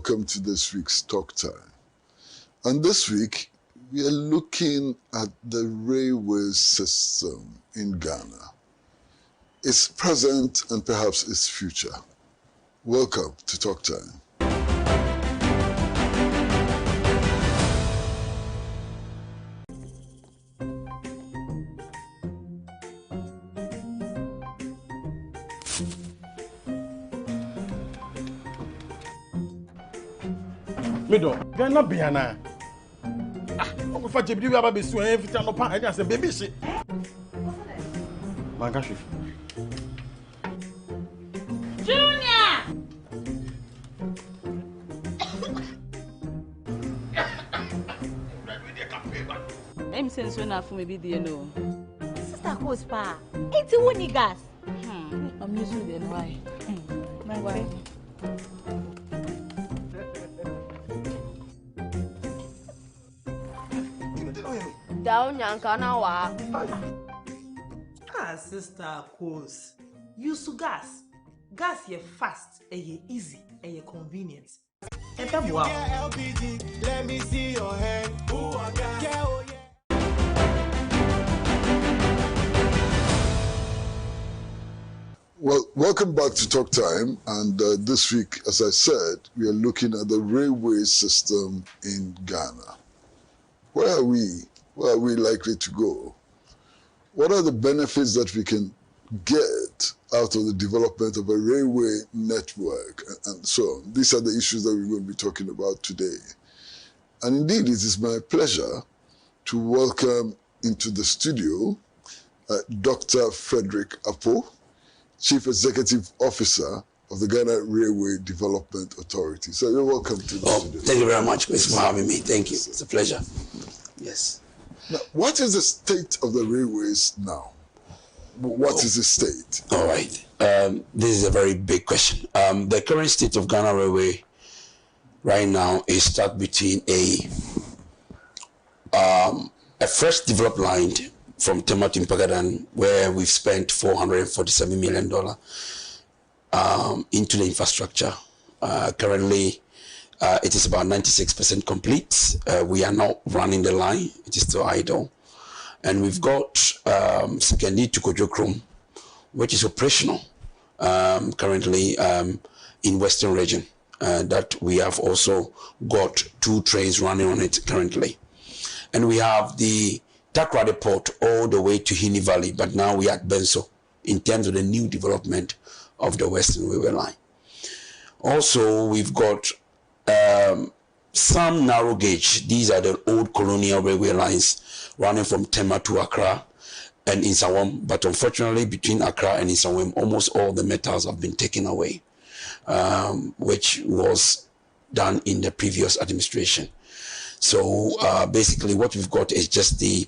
welcome to this week's Talk Time. And this week, we are looking at the railway system in Ghana, its present and perhaps its future. Welcome to Talk Time. Mido, Ghana Biana. I'm going to be able to do everything. I'm going to baby shit. Mangashi. Junior! I'm saying so enough for me, dear. No. Sister Cospa, it's a winning gas. I'm using the why. My wife. Down Yankanawa. Sister Cos. Use gas. Gas ye fast, ye easy, ye convenient. LPG, let me see your hand. Well, welcome back to Talk Time. And this week, as I said, we are looking at the railway system in Ghana. Where are we? Where are we likely to go? What are the benefits that we can get out of the development of a railway network and so on? These are the issues that we're going to be talking about today. And indeed, it is my pleasure to welcome into the studio Dr. Frederick Apo, Chief Executive Officer of the Ghana Railway Development Authority. So you're welcome to the studio. Thank you very much, Chris, for having me. Thank you. It's a pleasure. Yes. Now, what is the state of the railways now? What is the state? All right. This is a very big question. The current state of Ghana Railway right now is stuck between a fresh developed line from Tema to Mpagadan, where we've spent $447 million into the infrastructure. Currently, it is about 96% complete. We are not running the line. It is still idle. And we've got Sekandi to Kojokrom, which is operational currently in Western region. That we have also got 2 trains running on it currently. And we have the Takrade port all the way to Hini Valley, but now we are at Benso in terms of the new development of the Western Railway line. Also, we've got some narrow gauge. These are the old colonial railway lines running from Tema to Accra and Insawam. But unfortunately, between Accra and Insawam, almost all the metals have been taken away, which was done in the previous administration. So basically, what we've got is just the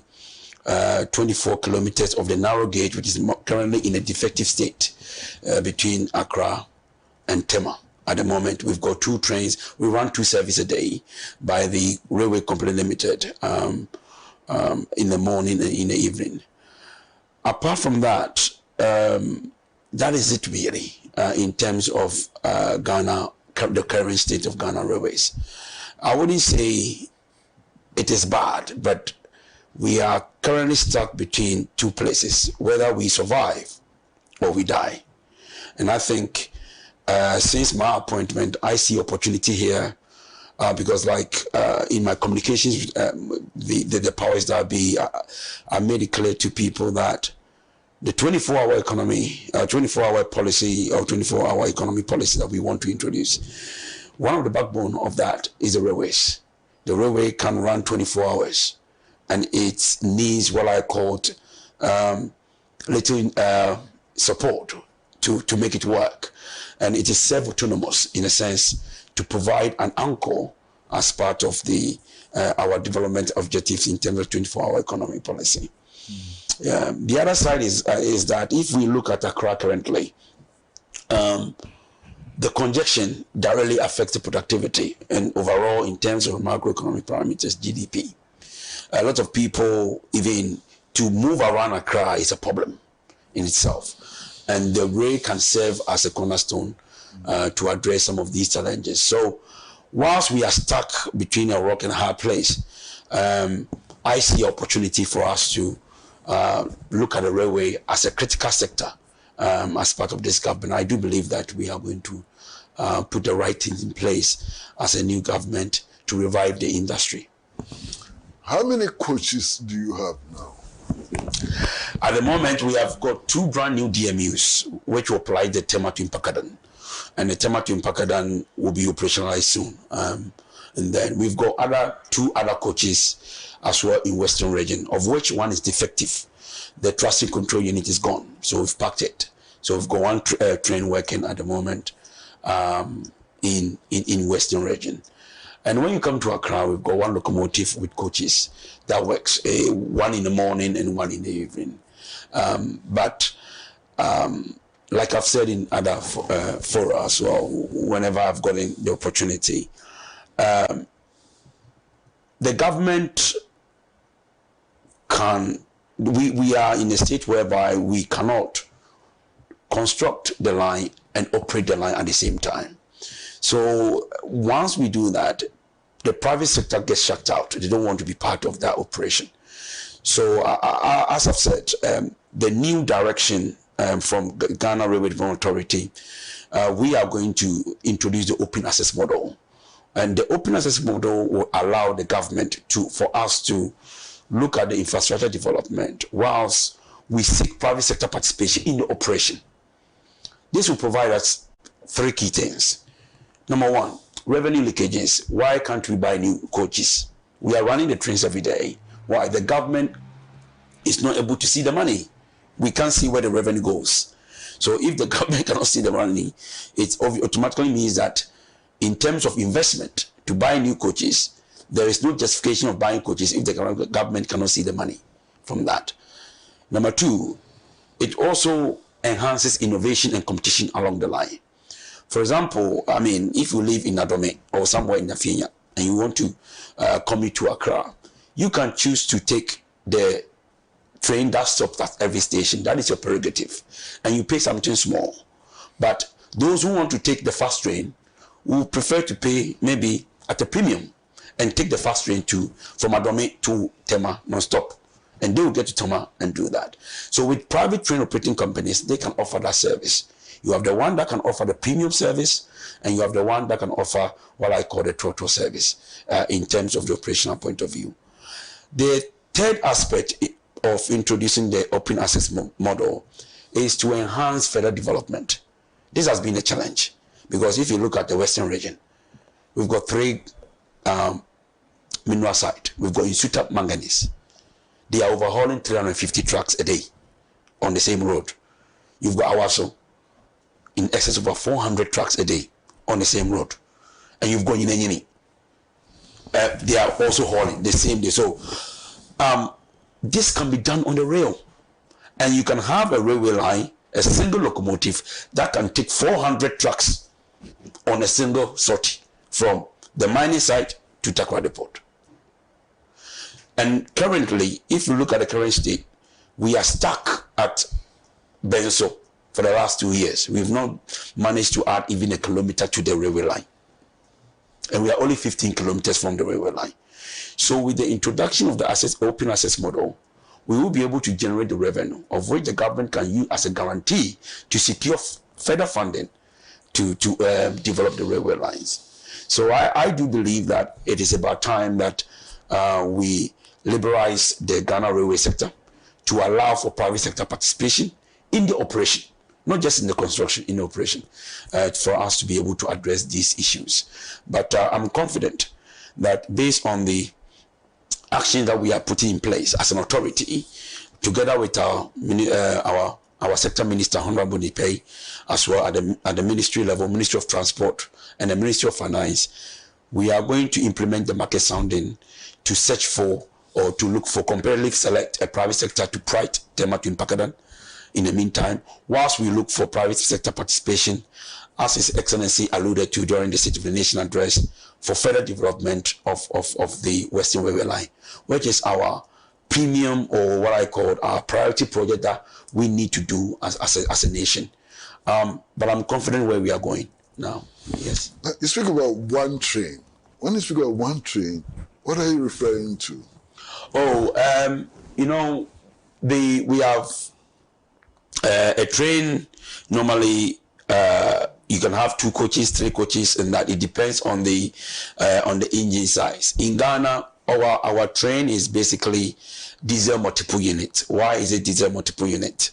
24 kilometers of the narrow gauge, which is currently in a defective state between Accra and Tema. At the moment, we've got 2 trains. We run 2 services a day by the Railway Company Limited in the morning and in the evening. Apart from that, that is it really in terms of Ghana, the current state of Ghana Railways. I wouldn't say it is bad, but we are currently stuck between 2 places, whether we survive or we die. And I think since my appointment, I see opportunity here because like in my communications, the powers that be, I made it clear to people that the 24-hour economy, 24-hour policy or 24-hour economy policy that we want to introduce, one of the backbone of that is the railways. The railway can run 24 hours and it needs what I called little support to make it work. And it is self-autonomous in a sense to provide an anchor as part of the our development objectives in terms of 24-hour economy policy. The other side is that if we look at Accra currently, the congestion directly affects the productivity and overall in terms of macroeconomic parameters, GDP. A lot of people, even to move around Accra is a problem in itself. And the rail can serve as a cornerstone to address some of these challenges. So whilst we are stuck between a rock and a hard place, I see opportunity for us to look at the railway as a critical sector as part of this government. I do believe that we are going to put the right things in place as a new government to revive the industry. How many coaches do you have now? At the moment, we have got 2 brand new DMUs, which will apply the Tema to Impakadan. And the Tema to Impakadan will be operationalized soon. And then we've got 2 other coaches as well in Western region, of which one is defective. The traffic control unit is gone, so we've packed it. So we've got 1 train working at the moment in Western region. And when you come to Accra, we've got 1 locomotive with coaches that works, 1 in the morning and 1 in the evening. But like I've said in other fora as well, whenever I've gotten the opportunity, the government we are in a state whereby we cannot construct the line and operate the line at the same time. So once we do that, the private sector gets shut out. They don't want to be part of that operation. So as I've said, the new direction from Ghana Railway Development Authority, we are going to introduce the open access model. And the open access model will allow the government for us to look at the infrastructure development whilst we seek private sector participation in the operation. This will provide us 3 key things. Number 1, revenue leakages. Why can't we buy new coaches? We are running the trains every day. Why? The government is not able to see the money. We can't see where the revenue goes. So if the government cannot see the money, it automatically means that in terms of investment to buy new coaches, there is no justification of buying coaches if the government cannot see the money from that. Number 2, it also enhances innovation and competition along the line. For example, I mean, if you live in Adome or somewhere in Afienya and you want to commute to Accra, you can choose to take the train that stops at every station. That is your prerogative. And you pay something small. But those who want to take the fast train will prefer to pay maybe at a premium and take the fast train from Adome to Tema non-stop. And they will get to Tema and do that. So with private train operating companies, they can offer that service. You have the one that can offer the premium service, and you have the one that can offer what I call the total service in terms of the operational point of view. The third aspect of introducing the open access model is to enhance further development. This has been a challenge because if you look at the Western region, we've got 3 mineral sites. We've got Insuta Manganese. They are overhauling 350 trucks a day on the same road. You've got Awaso, in excess of 400 trucks a day on the same road. And you've got Yinanyini. They are also hauling the same day. So this can be done on the rail. And you can have a railway line, a single locomotive that can take 400 trucks on a single sortie from the mining site to Takrady Port. And currently, if you look at the current state, we are stuck at Benso for the last 2 years. We've not managed to add even a kilometer to the railway line. And we are only 15 kilometers from the railway line. So with the introduction of the open access model, we will be able to generate the revenue of which the government can use as a guarantee to secure further funding to develop the railway lines. So I do believe that it is about time that we liberalize the Ghana railway sector to allow for private sector participation in the operation, not just in the construction, in the operation, for us to be able to address these issues. But I'm confident that based on the action that we are putting in place as an authority, together with our sector minister, Honorable Nipei, as well at the ministry level, Ministry of Transport and the Ministry of Finance, we are going to implement the market sounding to search for or to look for competitively select a private sector to pride Tema to Impakadan. In the meantime, whilst we look for private sector participation, as His Excellency alluded to during the State of the Nation address, for further development of the Western Railway Line, which is our premium or what I call our priority project that we need to do as a nation. But I'm confident where we are going. now. Yes. Now, you speak about one train. When you speak about one train, what are you referring to? Oh, you know, we have a train. Normally, you can have 2 coaches, 3 coaches, and that it depends on the engine size. In Ghana, our train is basically diesel multiple unit. Why is it diesel multiple unit?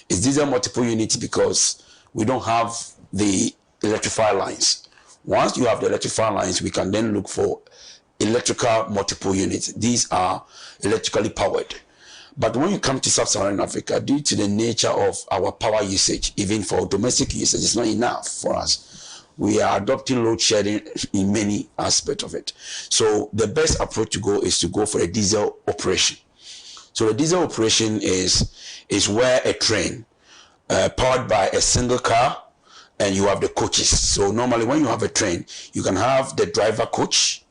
It's diesel multiple unit because we don't have the electrified lines. Once you have the electrified lines, we can then look for electrical multiple units. These are electrically powered. But when you come to sub-Saharan Africa, due to the nature of our power usage, even for domestic usage, it's not enough for us. We are adopting load shedding in many aspects of it. So the best approach to go is to go for a diesel operation. So the diesel operation is where a train powered by a single car, and you have the coaches. So normally when you have a train, you can have the driver coach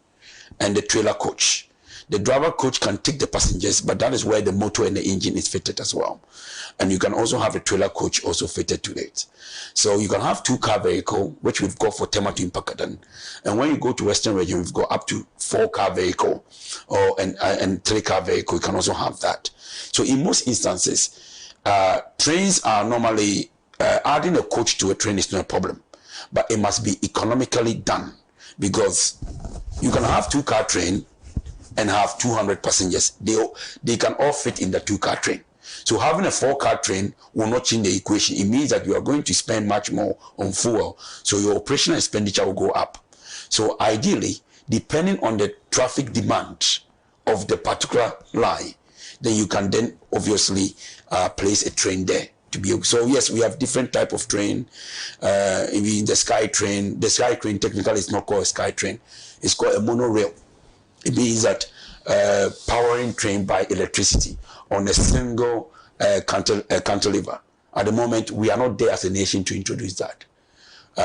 and the trailer coach. The driver coach can take the passengers, but that is where the motor and the engine is fitted as well. And you can also have a trailer coach also fitted to it. So you can have 2-car vehicle, which we've got for Tema to Impakadan. And when you go to Western region, we've got up to 4-car vehicle and 3-car vehicle. You can also have that. So in most instances, trains are normally, adding a coach to a train is not a problem, but it must be economically done, because you can have 2-car train and have 200 passengers. They can all fit in the 2-car train. So having a 4-car train will not change the equation. It means that you are going to spend much more on fuel. So your operational expenditure will go up. So ideally, depending on the traffic demand of the particular line, then you can then obviously place a train there to be able. So yes, we have different type of train. In the sky train. The sky train technically is not called a sky train. It's called a monorail. It means that powering train by electricity on a single cantilever. At the moment, we are not there as a nation to introduce that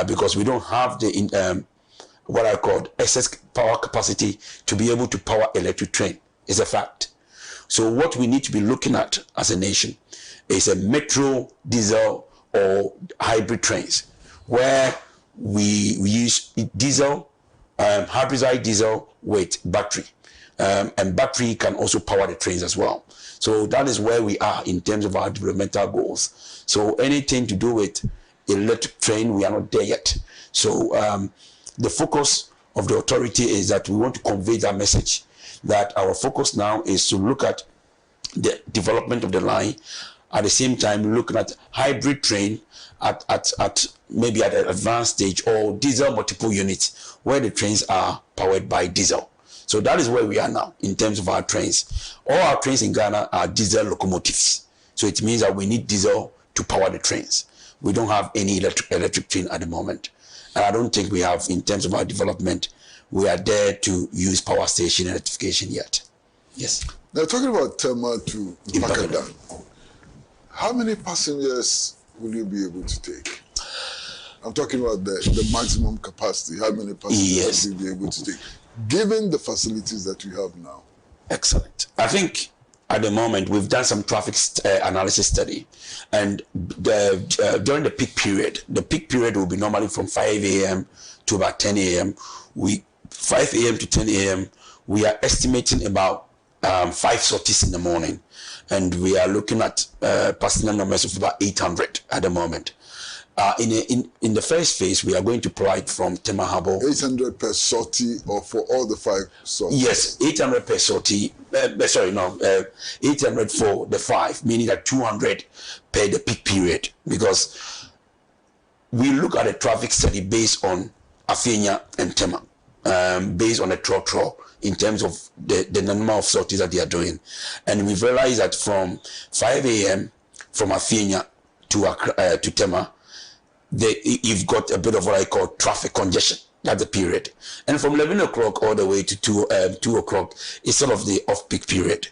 because we don't have the what I call excess power capacity to be able to power electric train. It's a fact. So what we need to be looking at as a nation is a metro, diesel, or hybrid trains where we use diesel, hybridized diesel with battery, and battery can also power the trains as well. So that is where we are in terms of our developmental goals. So anything to do with electric train, we are not there yet. So the focus of the authority is that we want to convey that message, that our focus now is to look at the development of the line, at the same time looking at hybrid train at maybe at an advanced stage, or diesel multiple units where the trains are powered by diesel. So that is where we are now in terms of our trains. All our trains in Ghana are diesel locomotives. So it means that we need diesel to power the trains. We don't have any electric train at the moment. And I don't think we have, in terms of our development, we are there to use power station electrification yet. Yes. Now, talking about Tema to Impakadan, how many passengers will you be able to take? I'm talking about the maximum capacity. How many passengers will you be able to take, given the facilities that you have now? Excellent. I think at the moment we've done some traffic analysis study, and during the peak period will be normally from 5 a.m. to about 10 a.m. 5 a.m. to 10 a.m. we are estimating about 5 sorties in the morning, and we are looking at passenger numbers of about 800 at the moment. In the first phase, we are going to provide from Tema Harbour. 800 per sortie, or for all the 5 sorties? Yes, 800 per sortie. 800 for the 5, meaning that 200 per the peak period, because we look at a traffic study based on Afenya and Tema, based on a trotro in terms of the number of sorties that they are doing. And we've realized that from 5 a.m. from Afenya to Tema, you've got a bit of what I call traffic congestion. That's the period. And from 11 o'clock all the way to 2 o'clock is sort of the off-peak period.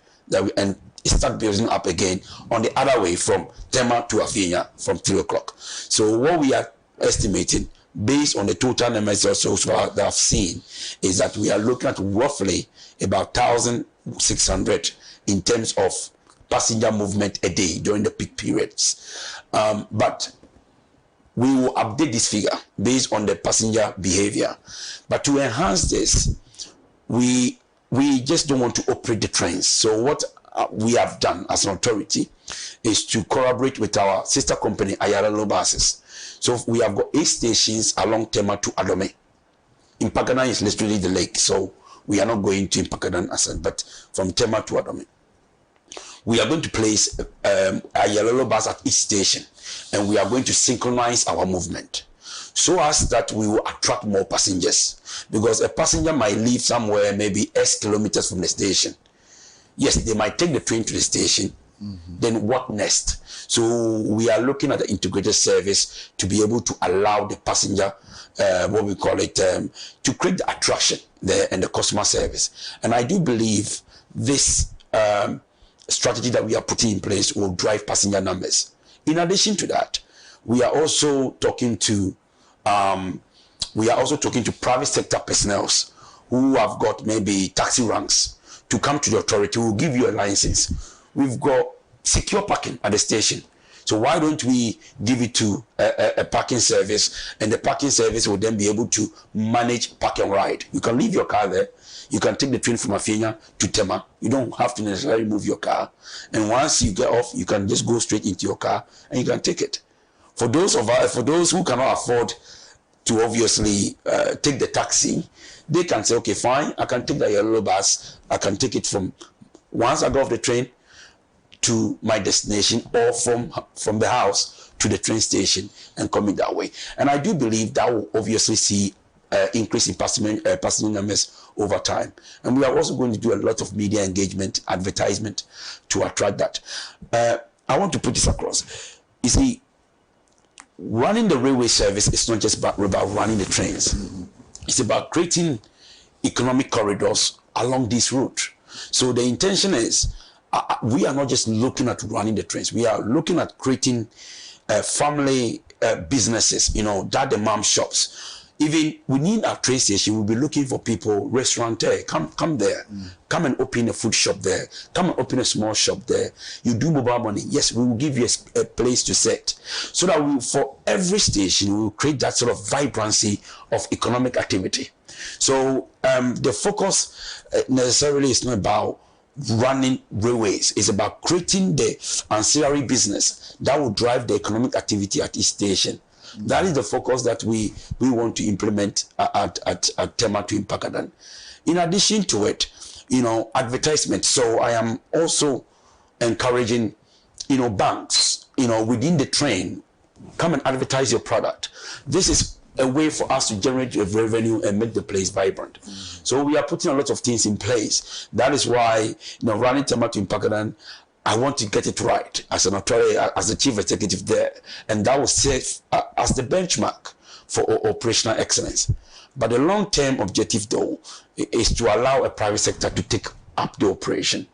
And it starts building up again on the other way from Tema to Afenya from 3 o'clock. So what we are estimating, based on the total numbers also that I've seen, is that we are looking at roughly about 1,600 in terms of passenger movement a day during the peak periods. But we will update this figure based on the passenger behavior. But to enhance this, we just don't want to operate the trains. So what we have done as an authority is to collaborate with our sister company, Ayalalo Buses. So we have got 8 stations along Tema to Adome. Impakadan is literally the lake, so we are not going to Impakadan as but from Tema to Adome. We are going to place a yellow bus at each station, and we are going to synchronize our movement so as that we will attract more passengers, because a passenger might leave somewhere maybe X kilometers from the station. Yes, they might take the train to the station. Then what next? So we are looking at the integrated service to be able to allow the passenger, what we call it, to create the attraction there and the customer service. And I do believe this strategy that we are putting in place will drive passenger numbers. In addition to that, we are also talking to private sector personnel who have got maybe taxi ranks to come to the authority. We'll give you a license. We've got secure parking at the station. So why don't we give it to a parking service, and the parking service will then be able to manage park and ride. You can leave your car there. You can take the train from Afenya to Tema. You don't have to necessarily move your car. And once you get off, you can just go straight into your car and you can take it. For those who cannot afford to obviously take the taxi, they can say, okay, fine, I can take the yellow bus. I can take it from once I go off the train to my destination, or from the house to the train station, and coming that way. And I do believe that will obviously see increase in passenger numbers over time. And we are also going to do a lot of media engagement, advertisement to attract that. I want to put this across. You see, running the railway service is not just about running the trains. It's about creating economic corridors along this route. So the intention is, we are not just looking at running the trains. We are looking at creating family businesses, the mom shops. Even within our train station, we'll be looking for people, restaurateur, come there. Come and open a food shop there. Come and open a small shop there. You do mobile money. Yes, we will give you a place to set. So that for every station, we will create that sort of vibrancy of economic activity. So the focus necessarily is not about running railways. It's about creating the ancillary business that will drive the economic activity at each station. That is the focus that we want to implement at Tema to Impakadan. In addition to it, advertisement. So I am also encouraging, banks, within the train, come and advertise your product. This is a way for us to generate revenue and make the place vibrant. So we are putting a lot of things in place. That is why, running Tema to Impakadan, I want to get it right as an authority, as the chief executive there, and that will serve as the benchmark for operational excellence. But the long-term objective, though, is to allow a private sector to take up the operation,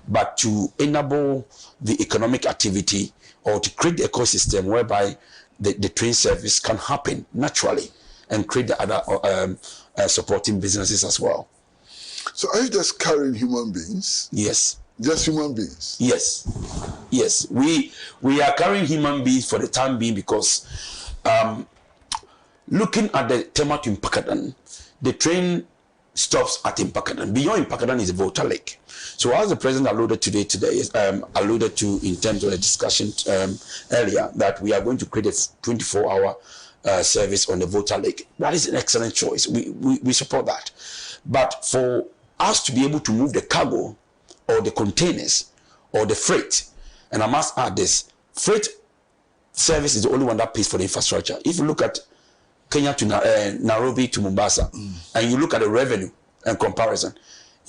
but to enable the economic activity, or to create the ecosystem whereby the train service can happen naturally and create the other supporting businesses as well. So are you just carrying human beings? Yes. Just human beings? Yes. We are carrying human beings for the time being, because looking at the Tema to Impakadan, the train stops at Impakadan. Beyond Impakadan is the Volta Lake. So as the president alluded to in terms of the discussion earlier, that we are going to create a 24-hour service on the Volta Lake. That is an excellent choice. We support that. But for us to be able to move the cargo, or the containers, or the freight, and I must add this, freight service is the only one that pays for the infrastructure. If you look at Kenya to Nairobi to Mombasa, and you look at the revenue and comparison,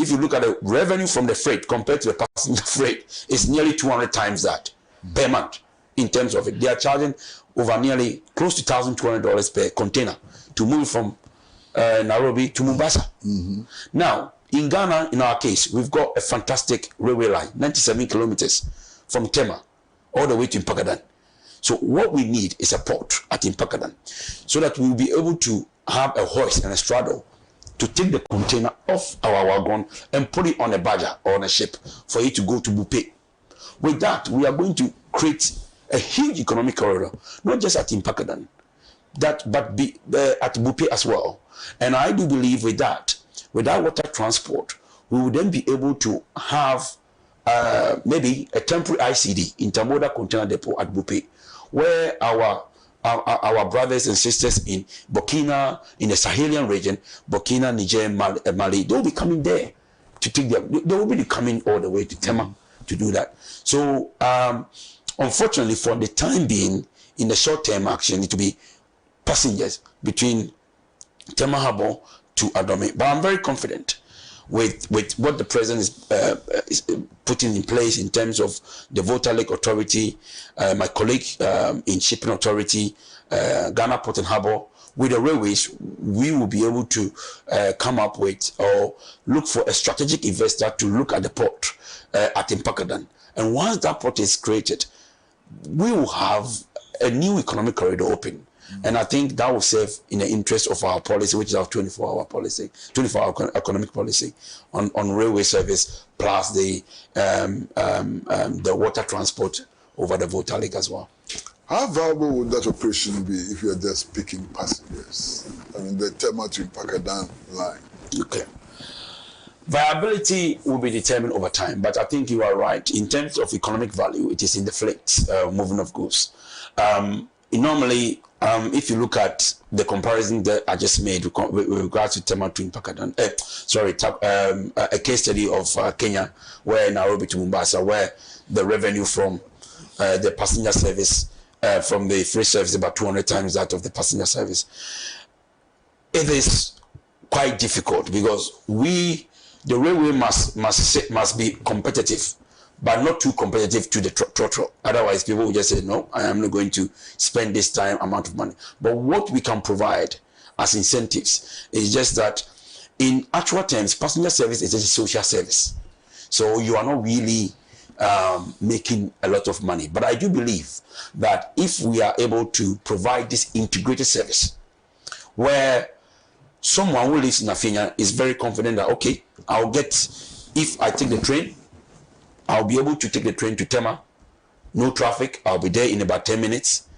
if you look at the revenue from the freight compared to the passenger freight, it's nearly 200 times that per month. In terms of it, they are charging over nearly close to $1,200 per container to move from Nairobi to Mombasa. Now, in Ghana, in our case, we've got a fantastic railway line, 97 kilometers from Tema all the way to Impakadan. So what we need is a port at Impakadan, so that we'll be able to have a hoist and a straddle to take the container off our wagon and put it on a barge or on a ship for it to go to Bupe. With that, we are going to create a huge economic corridor, not just at Impakadan, that, but be at Bupe as well. And I do believe with that water transport, we will then be able to have maybe a temporary ICD, intermodal container depot at Bupe, where our brothers and sisters in Burkina, in the Sahelian region, Burkina, Niger, Mali, they will be coming there to take them. They will be coming all the way to Tema to do that. So, unfortunately, for the time being, in the short-term action, it will be passengers between Tema Harbour to Adome. But I'm very confident with what the president is putting in place in terms of the Volta Lake Authority, my colleague in Shipping Authority, Ghana Port and Harbour. With the railways, we will be able to come up with or look for a strategic investor to look at the port at Impakadan. And once that port is created, we will have a new economic corridor open. And I think that will serve in the interest of our policy, which is our 24-hour policy, 24-hour economic policy on railway service, plus the water transport over the Volta Lake as well. How viable would that operation be if you are just picking passengers? I mean, the Tema to Impakadan line. Okay. Viability will be determined over time, but I think you are right. In terms of economic value, it is in the fleet moving of goods. Normally, if you look at the comparison that I just made with regards to Tema to Impakadan, a case study of Kenya, where Nairobi to Mombasa, where the revenue from the passenger service, from the free service, about 200 times that of the passenger service. It is quite difficult because the railway must be competitive, but not too competitive to the throttle. Otherwise, people will just say, no, I am not going to spend this time amount of money. But what we can provide as incentives is just that in actual terms, passenger service is just a social service. So you are not really making a lot of money. But I do believe that if we are able to provide this integrated service, where someone who lives in Afinya is very confident that, okay, if I take the train, I'll be able to take the train to Tema, no traffic, I'll be there in about 10 minutes.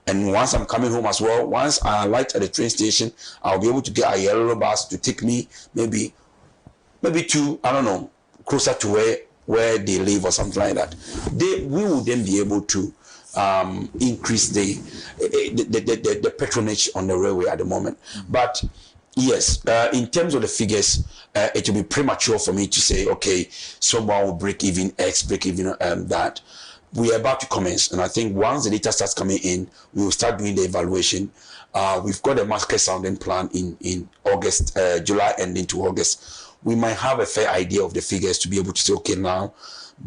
And once I'm coming home as well, once I alight at the train station, I'll be able to get a yellow bus to take me maybe to, I don't know, closer to where they live or something like that. We will then be able to increase the patronage on the railway at the moment. But yes, in terms of the figures, it will be premature for me to say, okay, someone will break even X, break even that. We are about to commence, and I think once the data starts coming in, we will start doing the evaluation. We've got a market sounding plan in August, July and into August. We might have a fair idea of the figures to be able to say, okay, now,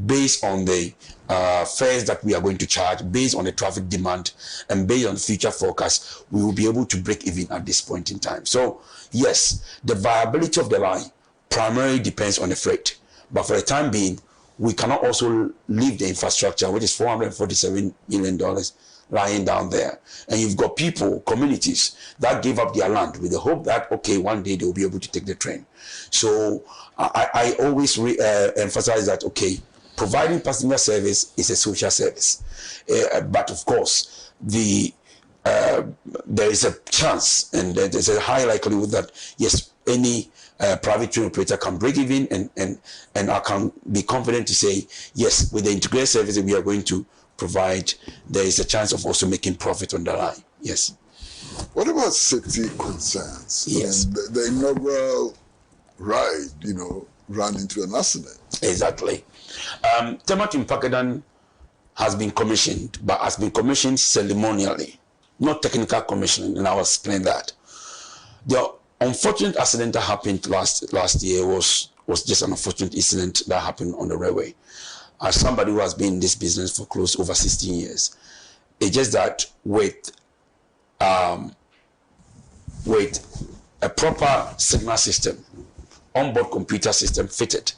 based on the fares that we are going to charge, based on the traffic demand, and based on the future forecast, we will be able to break even at this point in time. So, yes, the viability of the line primarily depends on the freight. But for the time being, we cannot also leave the infrastructure, which is $447 million, lying down there. And you've got people, communities, that gave up their land with the hope that, okay, one day they'll be able to take the train. So I always emphasize that, okay, providing passenger service is a social service. But of course, there is a chance and there's a high likelihood that, yes, any private train operator can break even, and I can be confident to say, yes, with the integrated service that we are going to provide, there is a chance of also making profit on the line. Yes. What about safety concerns? Yes. I mean, the inaugural ride, ran into an accident. Exactly. Tema to Impakadan has been commissioned, but has been commissioned ceremonially, not technical commissioning, and I'll explain that. The unfortunate accident that happened last year was just an unfortunate incident that happened on the railway. As somebody who has been in this business for close over 16 years, it's just that with a proper signal system, onboard computer system fitted,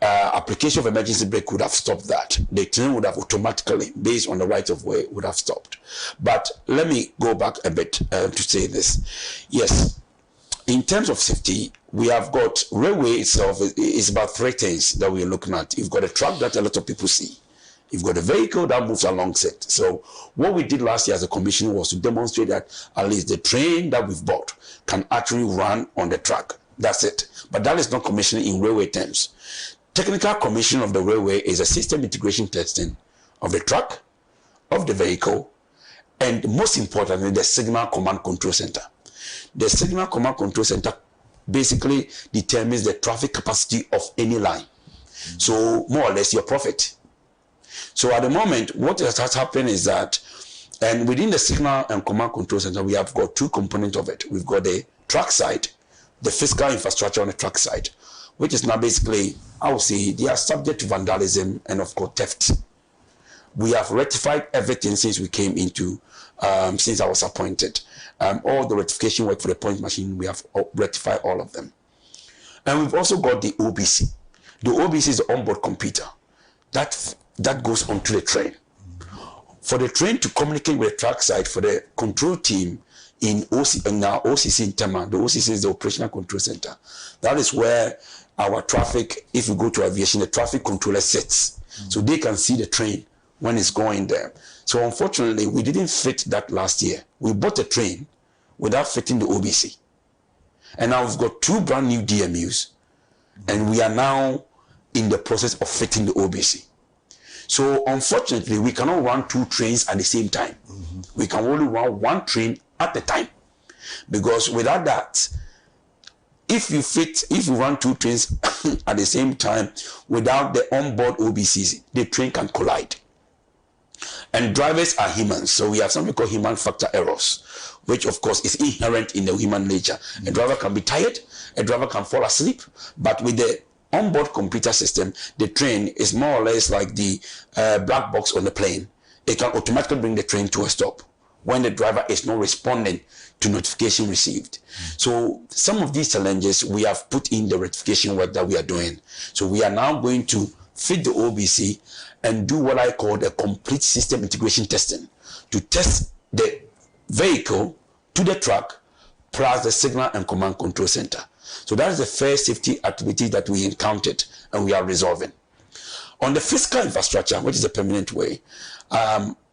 application of emergency brake would have stopped that. The train would have automatically, based on the right of way, would have stopped. But let me go back a bit to say this. Yes, in terms of safety, we have got railway itself is about three things that we're looking at. You've got a track that a lot of people see, You've got a vehicle that moves alongside it. So what we did last year as a commission was to demonstrate that at least the train that we've bought can actually run on the track. That's it. But that is not commissioning in railway terms. Technical commissioning of the railway is a system integration testing of the truck, of the vehicle, and most importantly, the signal command control center. The signal command control center basically determines the traffic capacity of any line. So more or less your profit. So at the moment, what has happened is that, and within the signal and command control center, we have got two components of it. We've got the track side, the physical infrastructure on the track side, which is now basically, I would say, they are subject to vandalism and of course theft. We have rectified everything since we came into, since I was appointed. All the rectification work for the point machine, we have rectified all of them. And we've also got the OBC. The OBC is the onboard computer. That goes onto the train. For the train to communicate with the track side, for the control team in our OCC in Tema, the OCC is the Operational Control Center. That is where our traffic, if you go to aviation, the traffic controller sits. So they can see the train when it's going there. So unfortunately, we didn't fit that last year. We bought a train without fitting the OBC. And now we've got two brand new DMUs, and we are now in the process of fitting the OBC. So unfortunately, we cannot run two trains at the same time. We can only run one train at a time. Because without that, if you run two trains at the same time without the onboard OBCs, the train can collide. And drivers are humans, so we have something called human factor errors, which of course is inherent in the human nature. A driver can be tired, a driver can fall asleep, but with the onboard computer system, the train is more or less like the black box on the plane. It can automatically bring the train to a stop when the driver is not responding to notification received. So some of these challenges, we have put in the rectification work that we are doing. So we are now going to fit the OBC and do what I call the complete system integration testing to test the vehicle to the truck plus the signal and command control center. So that is the first safety activity that we encountered and we are resolving. On the physical infrastructure, which is a permanent way,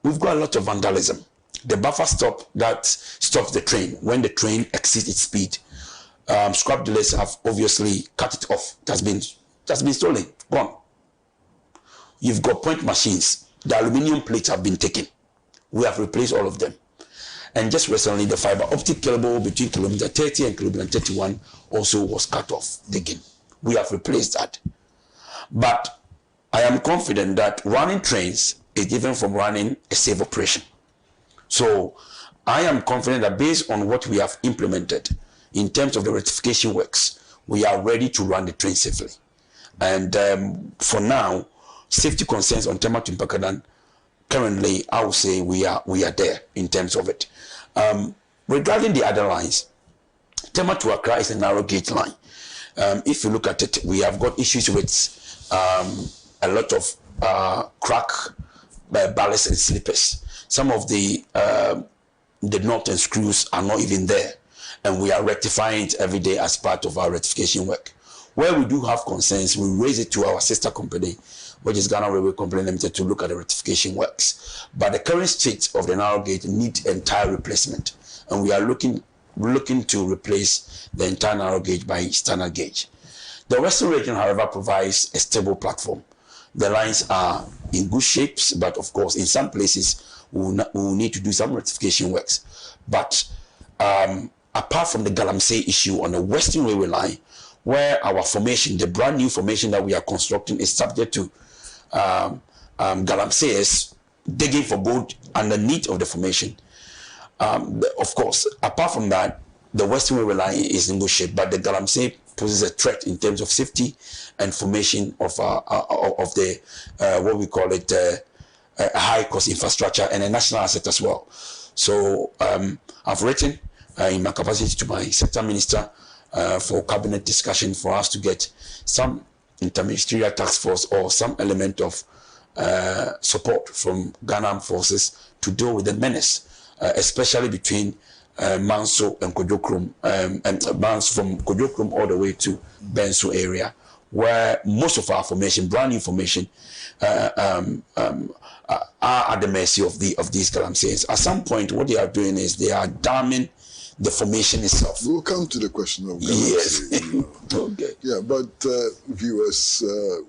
we've got a lot of vandalism. The buffer stop that stops the train when the train exceeds its speed. Scrap dealers have obviously cut it off. That's been stolen, gone. You've got point machines. The aluminium plates have been taken. We have replaced all of them. And just recently, the fiber optic cable between kilometer 30 and kilometer 31 also was cut off, taken. We have replaced that. But I am confident that running trains is different from running a safe operation. So I am confident that based on what we have implemented in terms of the rectification works, we are ready to run the train safely. And for now, safety concerns on Tema to Mpakadan, currently, I would say we are there in terms of it. Regarding the other lines, Tema to Accra is a narrow gauge line. If you look at it, we have got issues with a lot of crack ballasts and slippers. Some of the nuts and screws are not even there, and we are rectifying it every day as part of our rectification work. Where we do have concerns, we raise it to our sister company, which is Ghana Railway Company Limited, to look at the rectification works. But the current state of the narrow gauge needs entire replacement, and we are looking to replace the entire narrow gauge by standard gauge. The Western region, however, provides a stable platform. The lines are in good shapes, but of course, in some places, we will need to do some rectification works. But apart from the Galamsey issue on the Western Railway line, where our formation, the brand new formation that we are constructing, is subject to Galamsey's digging for gold underneath of the formation. Of course, apart from that, the Western Railway line is in good shape, but the Galamsey poses a threat in terms of safety and formation of the what we call it high cost infrastructure and a national asset as well. So I've written in my capacity to my sector minister for cabinet discussion for us to get some interministerial task force or some element of support from Ghana Armed Forces to deal with the menace, especially between Manso and Kojokrom, and Manso from Kojokrom all the way to Benso area, where most of our formation, brand new formation, are at the mercy of these galamseys. At some point, what they are doing is they are damming the formation itself. We'll come to the question of Yes. Okay. Yeah, but viewers,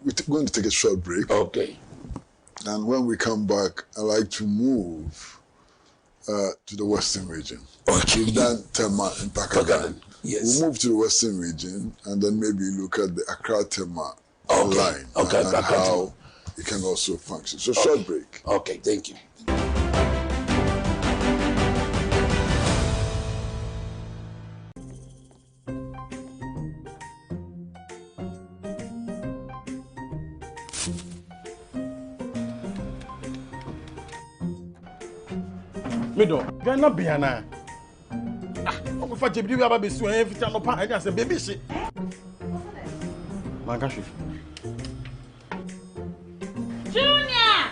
we're going to take a short break. Okay. And when we come back, I'd like to move to the Western region. Okay. We've done Tema and Pakadan. Yes. We'll move to the Western region and then maybe look at the Accra-Tema line Okay. and how it can also function. So short break. Okay, thank you. Mido, Ghana Biana. I'm going to be able to see everything on the pan. I said, baby, shit. Mangashi. Junior!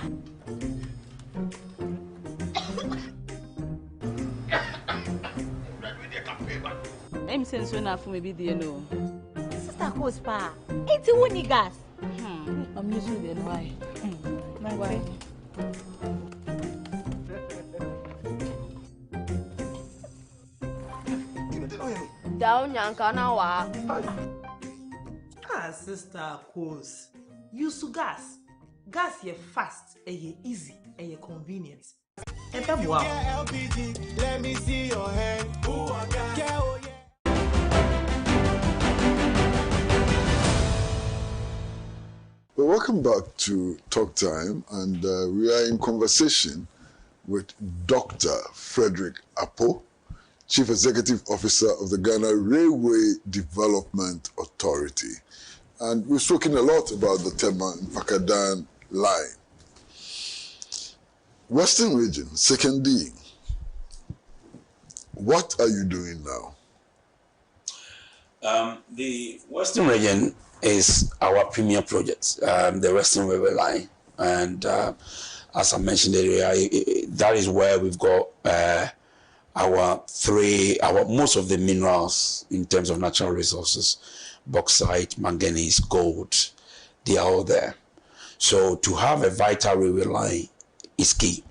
I'm saying so enough for me, do you know? Sister Coast Pa. It's who niggas. I'm using the why. Why? Down Yankana wa. Sister Coast. Use gas. Gas ye fast, ye easy, ye convenient. Wow. LPG, let me see your hand. Ooh, I got yeah. Well, welcome back to Talk Time, and we are in conversation with Dr. Frederick Apo, Chief Executive Officer of the Ghana Railway Development Authority. And we've spoken a lot about the Tema and Pakadan line. Western region, second D, what are you doing now? The Western region is our premier project, the Western Railway Line. And as I mentioned earlier, that is where we've got most of the minerals in terms of natural resources, bauxite, manganese, gold, they are all there. So to have a vital railway line is key.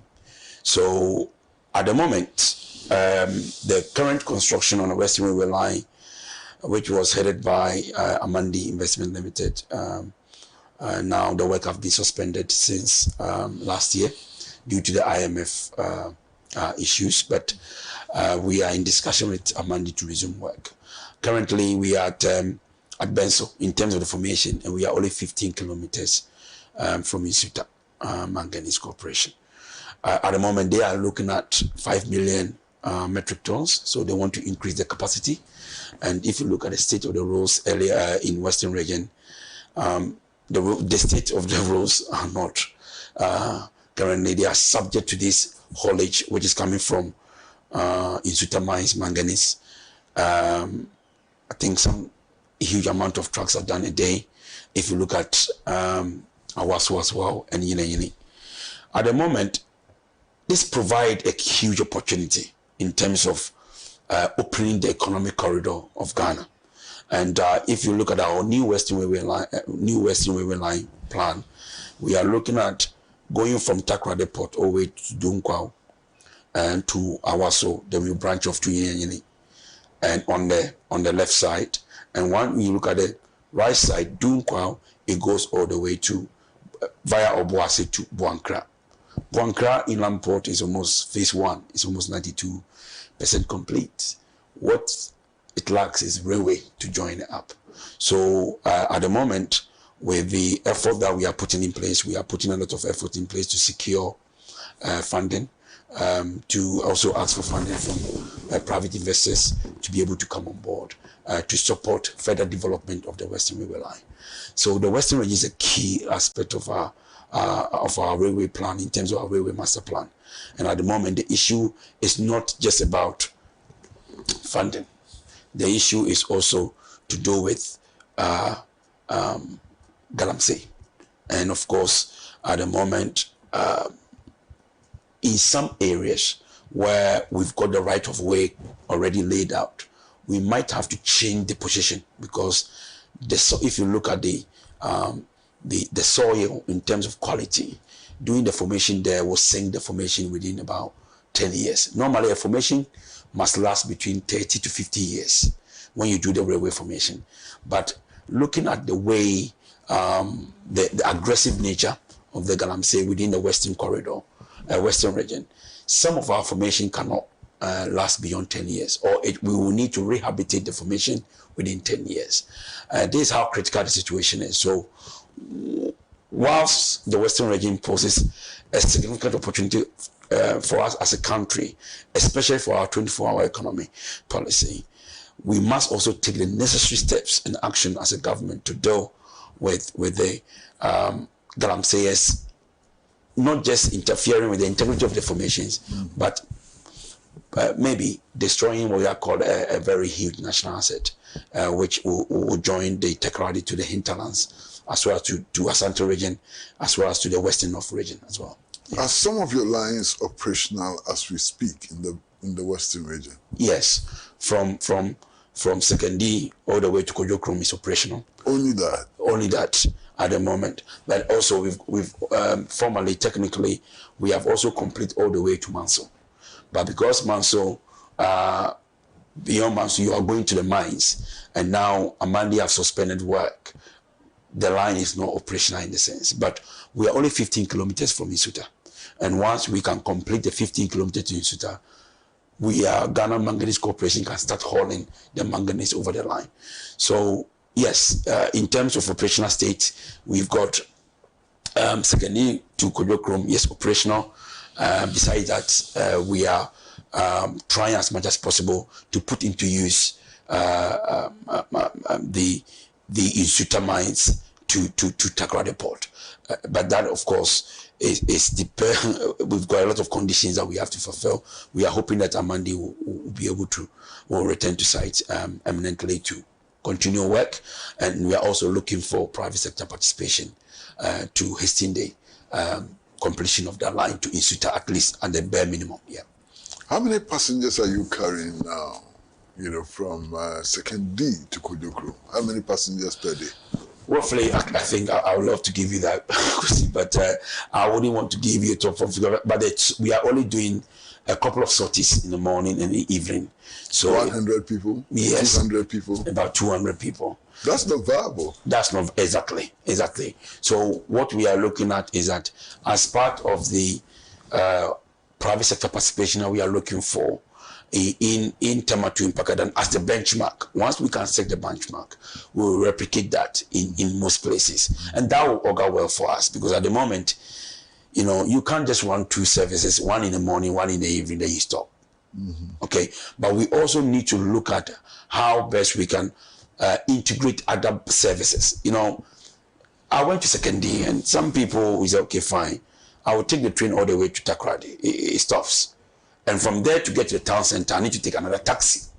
So at the moment, the current construction on the Western Railway Line, which was headed by Amandi Investment Limited, now the work have been suspended since last year due to the IMF issues, but we are in discussion with Amandi to resume work. Currently, we are at Benso in terms of the formation, and we are only 15 kilometers from Isuta Manganese Corporation. At the moment, they are looking at 5 million metric tons, so they want to increase the capacity. And if you look at the state of the roads earlier in Western region, the state of the roads are not currently, they are subject to this haulage which is coming from Isuta Mines Manganese. I think a huge amount of trucks are done a day. If you look at Awaso as well and Yine. At the moment, this provides a huge opportunity in terms of opening the economic corridor of Ghana. And if you look at our new Western Railway Line plan, we are looking at going from Takrade Port all the way to Dunkwao and to Awaso, then we branch off to Yine. And on the left side, and when you look at the right side, Dunkwao, it goes all the way to via Obuasi to Buankra. Buankra Inland Port is almost phase 1, it's almost 92% complete. What it lacks is railway to join it up. So at the moment, with the effort that we are putting in place, we are putting a lot of effort in place to secure funding, to also ask for funding from private investors to be able to come on board to support further development of the Western Railway Line. So the Western Region is a key aspect of our railway plan in terms of our railway master plan. And at the moment, the issue is not just about funding. The issue is also to do with Galamsey. And of course, at the moment, in some areas where we've got the right of way already laid out, we might have to change the position because if you look at the soil in terms of quality, doing the formation there will sink the formation within about 10 years. Normally, a formation must last between 30 to 50 years when you do the railway formation. But looking at the way, the aggressive nature of the Galamsey within the Western corridor, Western region, some of our formation cannot last beyond 10 years, or we will need to rehabilitate the formation within 10 years. This is how critical the situation is. So, whilst the Western region poses a significant opportunity for us as a country, especially for our 24-hour economy policy, we must also take the necessary steps and action as a government to deal with the Galamseyers, not just interfering with the integrity of the formations, but maybe destroying what we are called a very huge national asset, which will join the Tekradi to the hinterlands, as well as to Asante region, as well as to the Western North region as well. Yeah. Are some of your lines operational as we speak in the Western region? Yes, from Sekendi all the way to Kojokrom is operational. Only that? Only that at the moment. But also we've formally, technically, we have also completed all the way to Manso. But because Manso, beyond Manso, you are going to the mines, and now Amandi have suspended work. The line is not operational in the sense, but we are only 15 kilometers from Isuta. And once we can complete the 15 kilometers to Isuta, Ghana Manganese Corporation can start hauling the manganese over the line. So yes, in terms of operational state, we've got Sekeni to Kojokrom, yes, operational. Besides that, we are trying as much as possible to put into use the Isuta mines to Takoradi Port. But that, of course, is we've got a lot of conditions that we have to fulfill. We are hoping that Amandi will be able to return to site eminently to continue work, and we are also looking for private sector participation to hasten the completion of that line to Isuta, at least at the bare minimum. Yeah. How many passengers are you carrying now? You know, from Second D to Kojokrom. How many passengers per day? Roughly, I think I would love to give you that, but I wouldn't want to give you a top figure. But we are only doing a couple of sorties in the morning and the evening. So 100 people? Yes. 200 people? About 200 people. That's not viable. That's not, exactly. So what we are looking at is that as part of the private sector participation that we are looking for, in Tematu in Pakadan as the benchmark. Once we can set the benchmark, we will replicate that in most places. And that will augur well for us, because at the moment, you know, you can't just run two services, one in the morning, one in the evening, then you stop. Okay, but we also need to look at how best we can integrate other services. You know, I went to Secondary, and some people will say, okay, fine, I will take the train all the way to Takoradi. It stops. And from there to get to the town center, I need to take another taxi.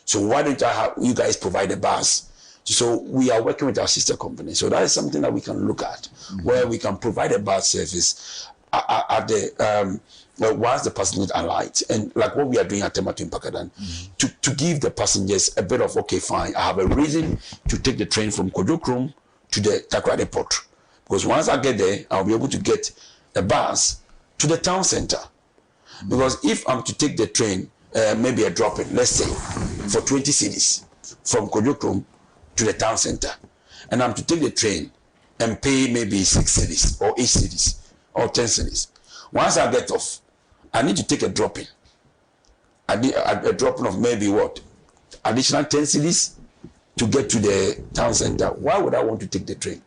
So why don't I have you guys provide a bus? So we are working with our sister company. So that is something that we can look at, where we can provide a bus service at the once the passengers alight, and like what we are doing at Tematu in Pakadan, to give the passengers a bit of, okay, fine, I have a reason to take the train from Kojokrom to the Takoradi Port, because once I get there, I'll be able to get a bus to the town center. Because if I'm to take the train, maybe a drop-in, let's say, for 20 cedis from Kojokrom to the town center, and I'm to take the train and pay maybe 6 cedis or 8 cedis or 10 cedis. Once I get off, I need to take a drop-in. I need a drop-in of maybe what? Additional 10 cedis to get to the town center. Why would I want to take the train?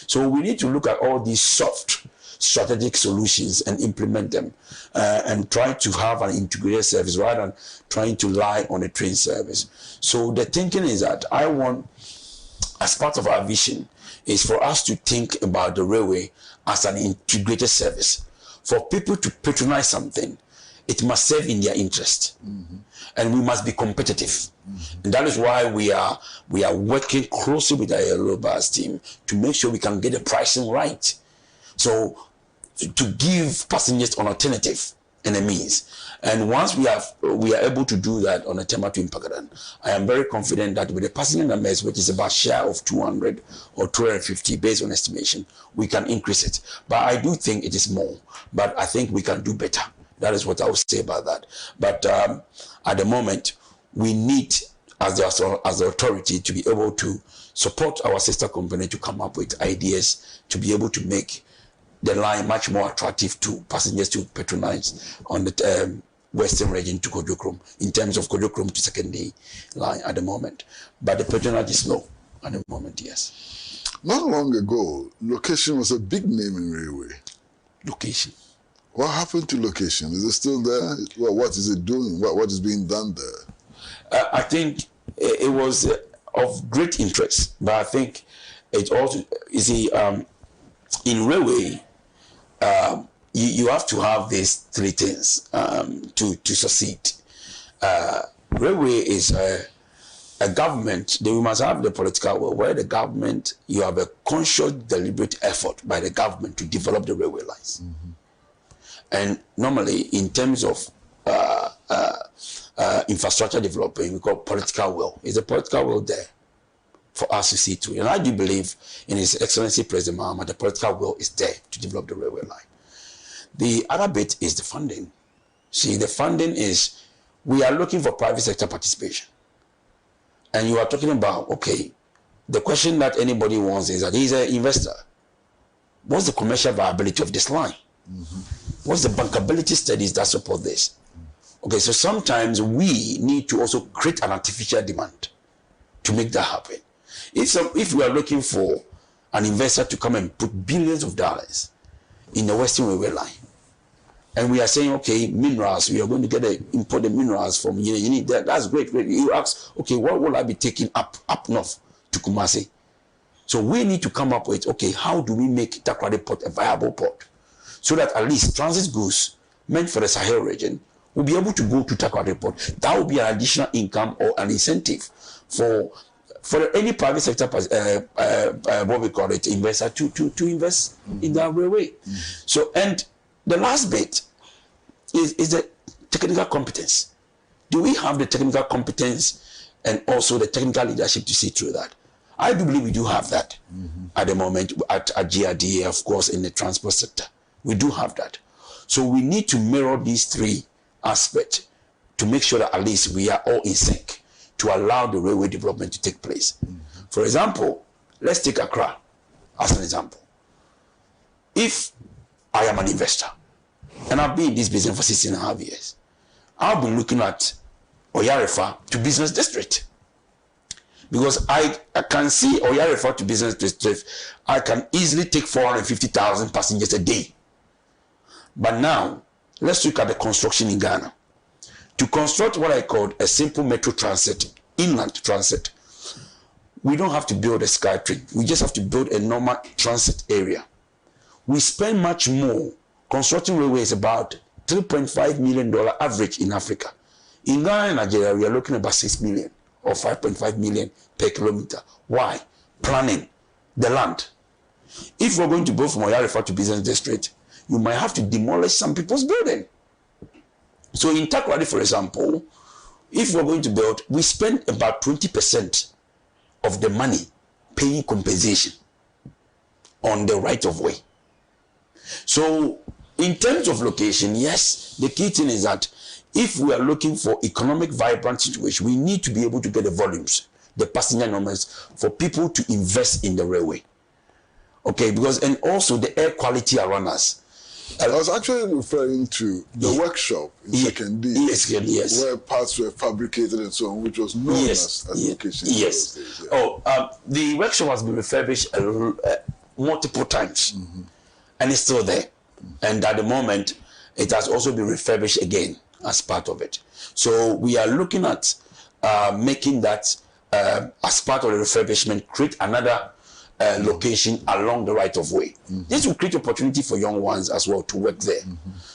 So we need to look at all these soft strategic solutions and implement them, and try to have an integrated service rather than trying to rely on a train service. So the thinking is that I want, as part of our vision, is for us to think about the railway as an integrated service. For people to patronize something, it must serve in their interest, and we must be competitive. And that is why we are working closely with our Yellow Bus team to make sure we can get the pricing right. So to give passengers an alternative and a means. And once we are able to do that on a Tema to Impagadan, I am very confident that with the passenger numbers, which is about share of 200 or 250 based on estimation, we can increase it. But I do think it is more. But I think we can do better. That is what I would say about that. But at the moment, we need, as the authority, to be able to support our sister company to come up with ideas to be able to make the line much more attractive to passengers to patronage on the western region to Kojokrom, in terms of Kojokrom to secondary line at the moment. But the patronage is low at the moment, yes. Not long ago, location was a big name in railway. Location. What happened to location? Is it still there? Well, what is it doing? What is being done there? I think it was of great interest, but I think it also, you see, in railway, you have to have these three things to succeed. Railway is a government. We must have the political will, where the government, you have a conscious, deliberate effort by the government to develop the railway lines. Mm-hmm. And normally, in terms of infrastructure development, we call political will. Is the political will there for us to see to? And I do believe in His Excellency President Mahama, the political will is there to develop the railway line. The other bit is the funding. See, the funding is, we are looking for private sector participation. And you are talking about, okay, the question that anybody wants is that he's an investor. What's the commercial viability of this line? Mm-hmm. What's the bankability studies that support this? Okay, so sometimes we need to also create an artificial demand to make that happen. If we are looking for an investor to come and put billions of dollars in the Western Railway line, and we are saying, okay, minerals, we are going to import the minerals from, you need that, that's great. You ask, okay, what will I be taking up north to Kumasi? So we need to come up with, okay, how do we make Takoradi Port a viable port? So that at least transit goods meant for the Sahel region will be able to go to Takoradi Port. That will be an additional income or an incentive for any private sector, what we call it, investor to invest in that railway. So, and the last bit is the technical competence. Do we have the technical competence and also the technical leadership to see through that? I do believe we do have that at the moment at GRDA, of course, in the transport sector. We do have that. So we need to mirror these three aspects to make sure that at least we are all in sync to allow the railway development to take place. For example, let's take Accra as an example. If I am an investor and I've been in this business for 16.5 years, I'll be looking at Oyarefa to business district. Because I can see Oyarefa to business district, I can easily take 450,000 passengers a day. But now, let's look at the construction in Ghana. To construct what I call a simple metro transit, inland transit, we don't have to build a sky train. We just have to build a normal transit area. We spend much more. Constructing railway is about $3.5 million average in Africa. In Ghana and Nigeria, we are looking at about 6 million or 5.5 million per kilometer. Why? Planning the land. If we're going to build from Oyarefa to business district, you might have to demolish some people's building. So in Takoradi, for example, if we're going to build, we spend about 20% of the money paying compensation on the right of way. So in terms of location, yes, the key thing is that if we are looking for economic vibrant situation, we need to be able to get the volumes, the passenger numbers for people to invest in the railway. Okay, because, and also the air quality around us. I was actually referring to the workshop in Second D, yes, where parts were fabricated and so on, which was known as location. Yes. Days, the workshop has been refurbished multiple times, and it's still there. And at the moment, it has also been refurbished again as part of it. So we are looking at making that as part of the refurbishment, create another location along the right of way. This will create opportunity for young ones as well to work there.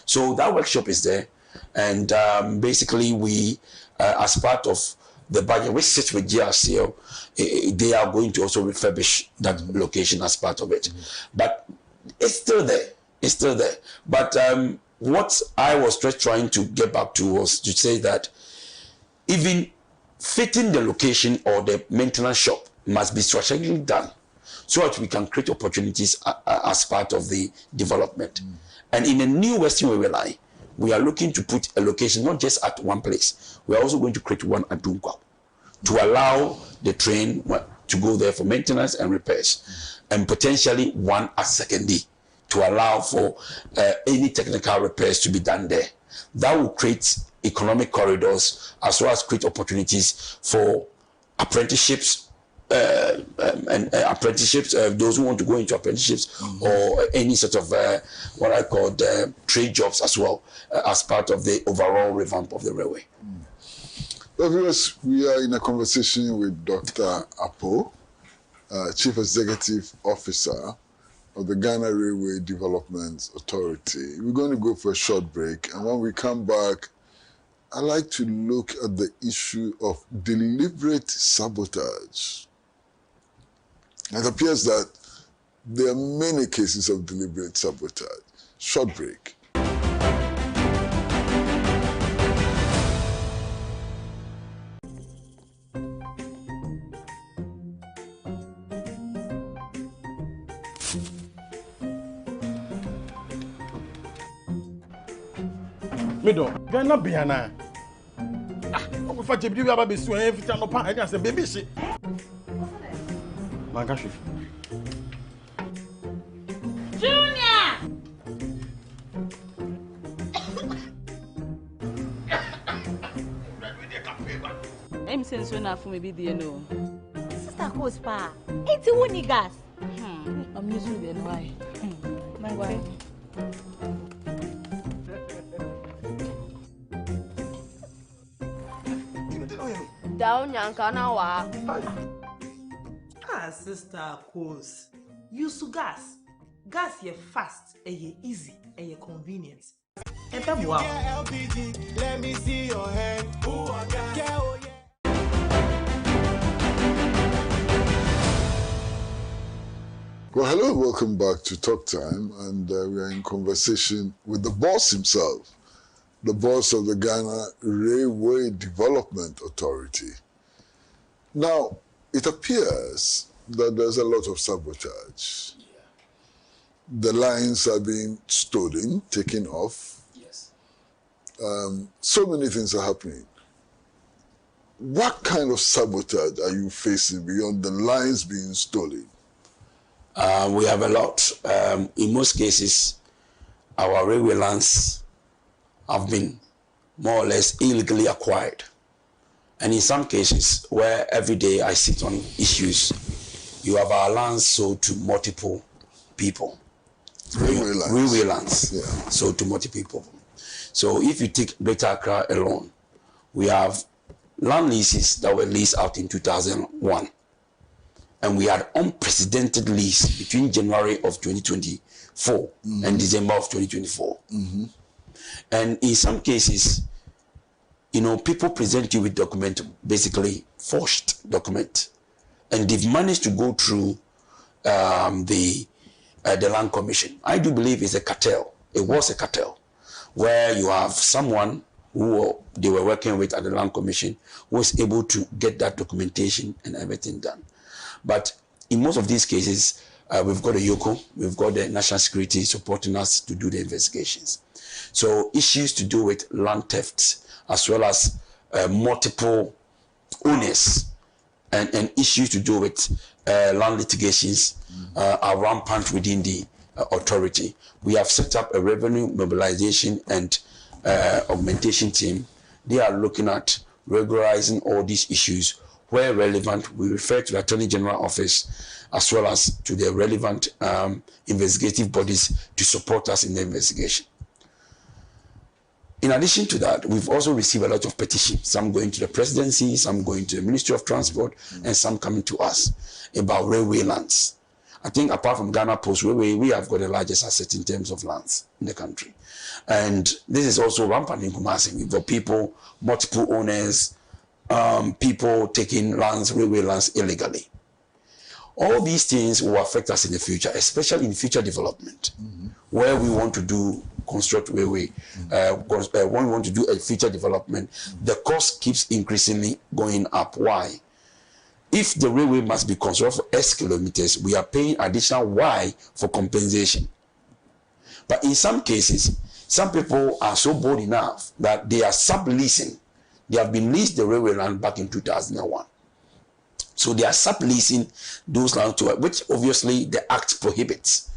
So that workshop is there, and basically we, as part of the budget, which sits with GRCL, they are going to also refurbish that location as part of it. But it's still there. It's still there. But what I was just trying to get back to was to say that even fitting the location or the maintenance shop must be strategically done so that we can create opportunities as part of the development. And in a new Western Railway line, we are looking to put a location not just at one place. We are also going to create one at Dunkwa to allow the train to go there for maintenance and repairs, and potentially one at Secondary to allow for any technical repairs to be done there. That will create economic corridors as well as create opportunities for apprenticeships those who want to go into apprenticeships or any sort of what I call trade jobs as well as part of the overall revamp of the railway. Well, viewers, we are in a conversation with Dr. Apo, Chief Executive Officer of the Ghana Railway Development Authority. We're going to go for a short break, and when we come back, I'd like to look at the issue of deliberate sabotage. It appears that there are many cases of deliberate sabotage. Short break. Mido, Ghana Biana. I'm going to be able to do everything. I say, baby, shit. Mangashi. Junior! I'm saying so now for maybe the no. Sister goes pa. Ain't you niggas? I'm using the why. Why? Down yankana wa. Sister Coles. Use gas. Gas ye fast, ye easy, ye convenient. And wow. LPG, let me see your hand. Ooh, I got Well, hello, welcome back to Talk Time, and we are in conversation with the boss himself, the boss of the Ghana Railway Development Authority. Now, it appears that there's a lot of sabotage. The lines are being stolen, taken off. Yes. So many things are happening. What kind of sabotage are you facing beyond the lines being stolen? We have a lot. In most cases, our railway lands have been more or less illegally acquired. And in some cases, where every day I sit on issues, you have our lands sold to multiple people. Railway lands Yeah. sold to multiple people. So if you take Greater Accra alone, we have land leases that were leased out in 2001. And we had unprecedented lease between January of 2024 and December of 2024. And in some cases, you know, people present you with document, basically forged document, and they've managed to go through the Land Commission. I do believe it's a cartel. It was a cartel, where you have someone who they were working with at the Land Commission who was able to get that documentation and everything done. But in most of these cases, we've got a YOCO, we've got the national security supporting us to do the investigations. So issues to do with land thefts, as well as multiple owners and issues to do with land litigations are rampant within the authority. We have set up a revenue mobilization and augmentation team. They are looking at regularizing all these issues. Where relevant, we refer to the Attorney General Office as well as to the relevant investigative bodies to support us in the investigation. In addition to that, we've also received a lot of petitions, some going to the presidency, some going to the Ministry of Transport, and some coming to us about railway lands. I think apart from Ghana Post Railway, we have got the largest asset in terms of lands in the country. And this is also rampant in Kumasi. We've got people, multiple owners, people taking lands, railway lands illegally. All these things will affect us in the future, especially in future development, where we want to do construct railway, when we want to do a future development, the cost keeps increasingly going up. Why? If the railway must be constructed for X kilometers, we are paying additional Y for compensation. But in some cases, some people are so bold enough that they are subleasing. They have been leased the railway land back in 2001. So they are subleasing those lands to it, which obviously the Act prohibits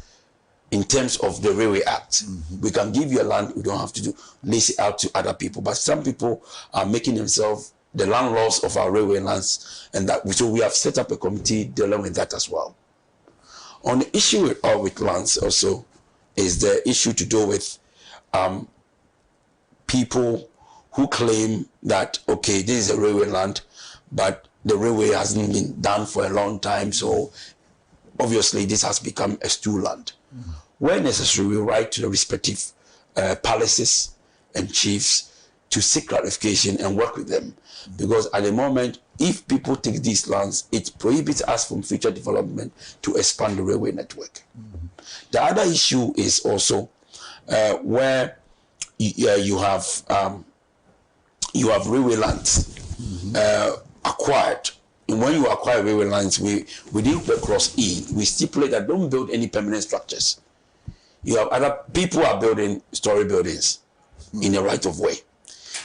in terms of the Railway Act. We can give you a land, we don't have to lease it out to other people. But some people are making themselves the landlords of our railway lands, and so we have set up a committee dealing with that as well. On the issue with lands also is the issue to do with people who claim that, okay, this is a railway land, but the railway hasn't been done for a long time, so obviously this has become a stool land. Where necessary, we write to the respective palaces and chiefs to seek clarification and work with them. Because at the moment, if people take these lands, it prohibits us from future development to expand the railway network. The other issue is also where you have railway lands acquired. And when you acquire railway lines, within clause E, we stipulate that don't build any permanent structures. You have other people are building story buildings in a right of way.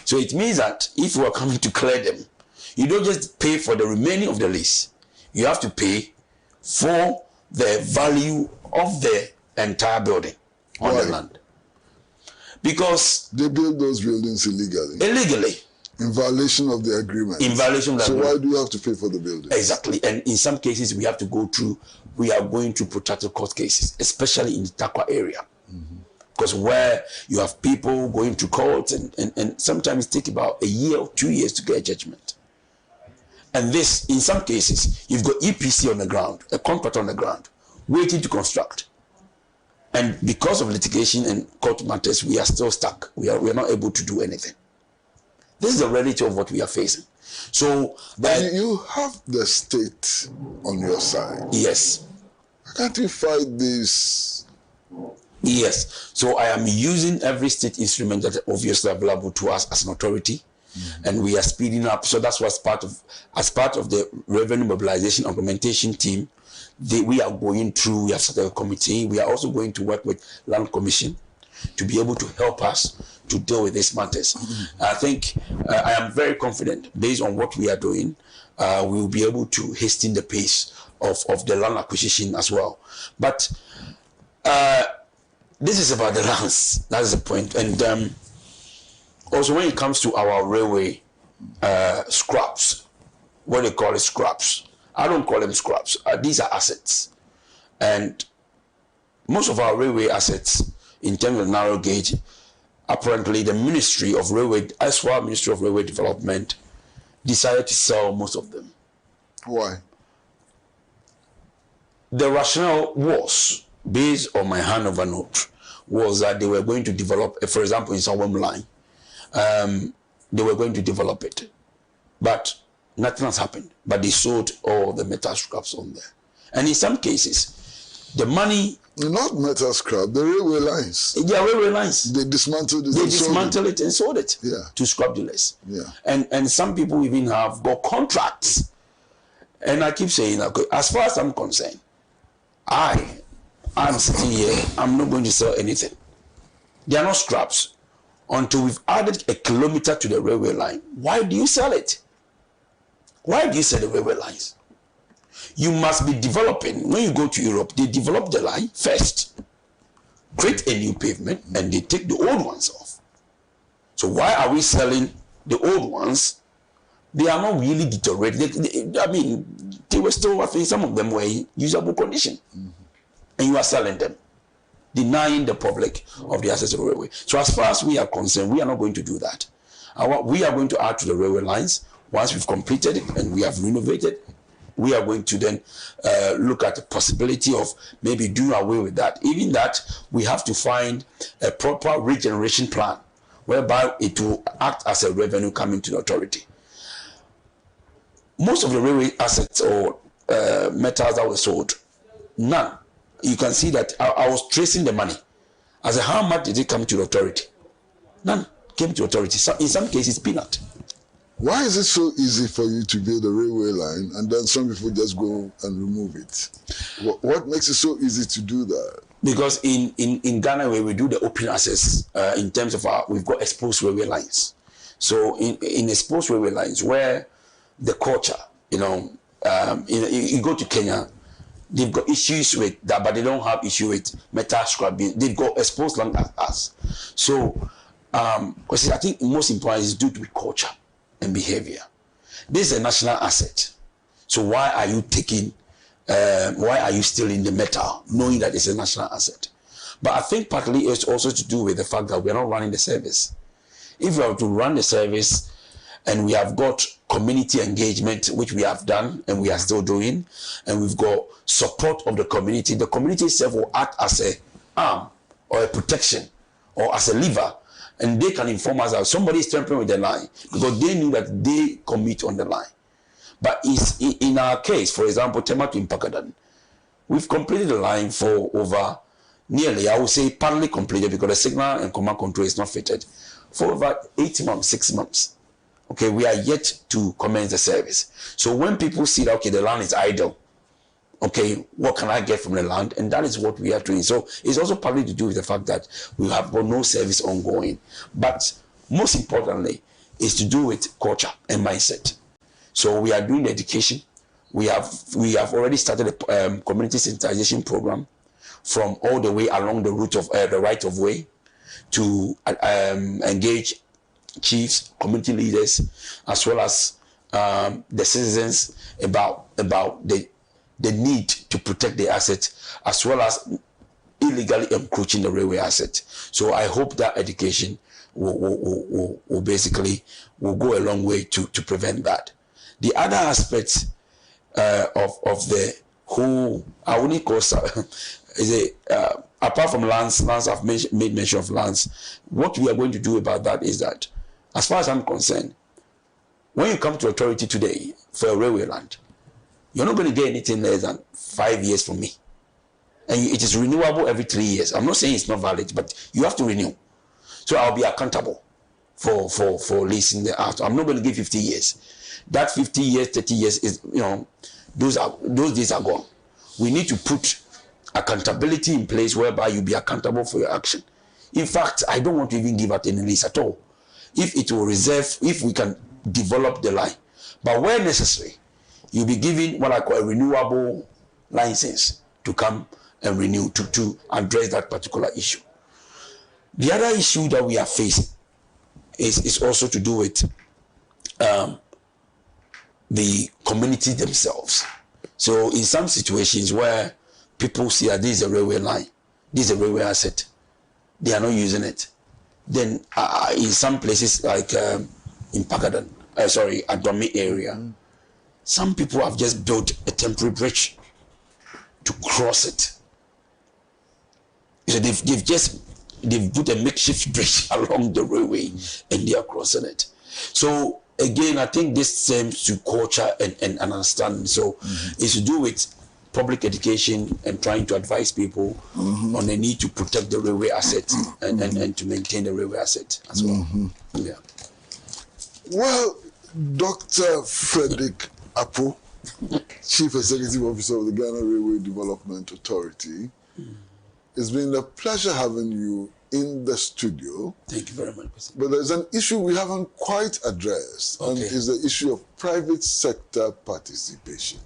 So it means that if you are coming to clear them, you don't just pay for the remaining of the lease. You have to pay for the value of the entire building on the land. Because they build those buildings illegally. Illegally. In violation of the agreement. In violation of the agreement. So why do you have to pay for the building? Exactly. And in some cases, we are going through protracted court cases, especially in the Takwa area. Because where you have people going to court and sometimes take about a year or 2 years to get a judgment. And this, in some cases, you've got EPC on the ground, a contract on the ground, waiting to construct. And because of litigation and court matters, we are still stuck. We are not able to do anything. This is the reality of what we are facing. So, but you have the state on your side. Yes. Can't you fight this? Yes. So I am using every state instrument that is obviously available to us as an authority, and we are speeding up. So that's what's as part of the revenue mobilization augmentation team. We are going through. We have started a committee. We are also going to work with Land Commission to be able to help us to deal with these matters. I think I am very confident, based on what we are doing, we will be able to hasten the pace of the land acquisition as well. But this is about the lands. That is the point. And also when it comes to our railway scraps, what they call it scraps. I don't call them scraps. These are assets. And most of our railway assets, in terms of narrow gauge, apparently the Ministry of Railway, as well Ministry of Railway Development, decided to sell most of them. Why? The rationale was, based on my handover note, was that they were going to develop, for example, in Sawam line, they were going to develop it. But nothing has happened. But they sold all the metal scraps on there. And in some cases, the money... Not metal scrap, the railway lines. Yeah, railway lines. They dismantled it. They dismantled it and sold it to scrap dealers. Yeah. And some people even have got contracts. And I keep saying, okay, as far as I'm concerned, I'm sitting here, I'm not going to sell anything. They are not scraps. Until we've added a kilometer to the railway line, why do you sell it? Why do you sell the railway lines? You must be developing. When you go to Europe, they develop the line first, create a new pavement, and they take the old ones off. So why are we selling the old ones? They are not really deteriorated. They were still, I think some of them were in usable condition. And you are selling them, denying the public of the access to the railway. So as far as we are concerned, we are not going to do that. We are going to add to the railway lines. Once we've completed it and we have renovated, we are going to then look at the possibility of maybe doing away with that. Even that, we have to find a proper regeneration plan whereby it will act as a revenue coming to the authority. Most of the railway assets or metals that were sold, none. You can see that I was tracing the money. I said, how much did it come to the authority? None came to authority. So in some cases, peanut. Why is it so easy for you to build a railway line and then some people just go and remove it? What makes it so easy to do that? Because in Ghana, where we do the open access, in terms of we've got exposed railway lines. So in exposed railway lines, where the culture, you go to Kenya, they've got issues with that, but they don't have issue with metal scrapping. They've got exposed land as us. So, because I think most important is due to culture and behavior. This is a national asset. So why are you stealing the metal, knowing that it's a national asset? But I think partly it's also to do with the fact that we are not running the service. If we have to run the service and we have got community engagement, which we have done and we are still doing, and we've got support of the community itself will act as an arm or a protection or as a lever, and they can inform us that somebody is tampering with the line because they knew that they commit on the line. But in our case, for example, Tema to Impakadan, we've completed the line for over nearly, I would say partly completed because the signal and command control is not fitted, for over 8 months, 6 months. Okay, we are yet to commence the service. So when people see that, okay, the land is idle, okay, what can I get from the land? And that is what we are doing. So it's also partly to do with the fact that we have got no service ongoing. But most importantly, is to do with culture and mindset. So we are doing the education. We have already started a community sensitization program from all the way along the route of the right of way to engage chiefs, community leaders, as well as the citizens about the need to protect the asset, as well as illegally encroaching the railway asset. So I hope that education will basically go a long way to prevent that. The other aspect of the whole, I wouldn't call is apart from lands, I've made mention of lands. What we are going to do about that is that, as far as I'm concerned, when you come to authority today for a railway land, you're not going to get anything less than 5 years from me. And it is renewable every 3 years. I'm not saying it's not valid, but you have to renew. So I'll be accountable for leasing the house. I'm not going to give 50 years. That 50 years, 30 years is, those days are gone. We need to put accountability in place whereby you be accountable for your action. In fact, I don't want to even give out any lease at all. If it will reserve, if we can develop the line. But where necessary, you'll be given what I call a renewable license to come and renew to address that particular issue. The other issue that we are facing is also to do with the community themselves. So in some situations where people see that this is a railway line, this is a railway asset, they are not using it. Then in some places like in Pakadan, Adomi area, some people have just built a temporary bridge to cross it. So they've put a makeshift bridge along the railway and they are crossing it. So again, I think this seems to culture and understanding. So it's to do with public education and trying to advise people on the need to protect the railway asset and to maintain the railway asset as well. Yeah. Well, Dr. Frederick Apo, Chief Executive Officer of the Ghana Railway Development Authority, it's been a pleasure having you in the studio. Thank you very much. But there's an issue we haven't quite addressed, and it's the issue of private sector participation.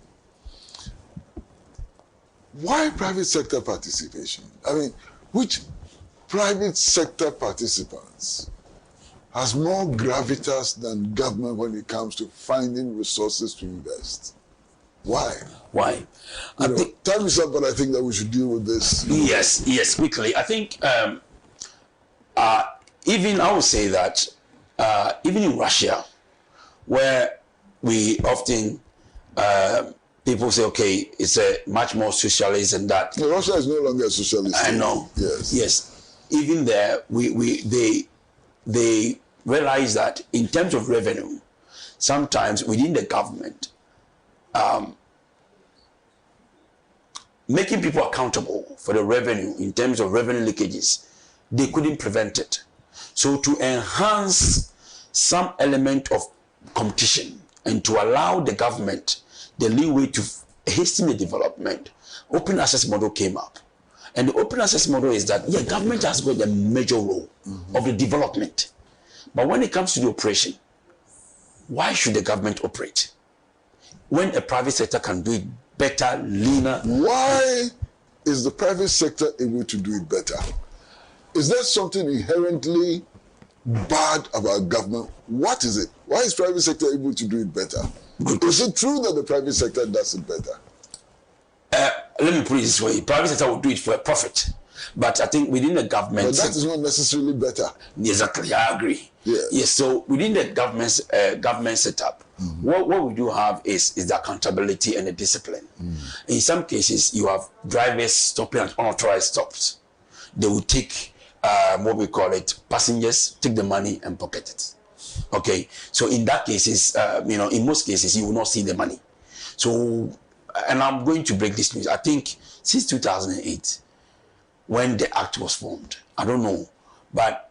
Why private sector participation? I mean, which private sector participants has more gravitas than government when it comes to finding resources to invest? Why? Why? Time is up, but I think that we should deal with this. Yes, quickly. I think even I would say that even in Russia, where we often people say, okay, it's a much more socialist and that. No, Russia is no longer a socialist. I know. Yes. Even there, they realize that in terms of revenue, sometimes within the government, making people accountable for the revenue in terms of revenue leakages they couldn't prevent it. So to enhance some element of competition and to allow the government the leeway to hasten the development, open access model came up. And the open access model is that, yeah, government has got the major role of the development. But when it comes to the operation, why should the government operate? When a private sector can do it better, leaner. Why is the private sector able to do it better? Is there something inherently bad about government? What is it? Why is private sector able to do it better? Is it true that the private sector does it better? Let me put it this way. Private sector will do it for a profit. But I think within the government... But that is not necessarily better. Exactly, I agree. Yes. Yes, so within the government setup, what we do have is the accountability and the discipline. In some cases, you have drivers stopping at unauthorized stops. They will take, what we call it, passengers, take the money and pocket it. Okay, so in that cases, in most cases, you will not see the money. So, and I'm going to break this news. I think since 2008, when the act was formed, I don't know, but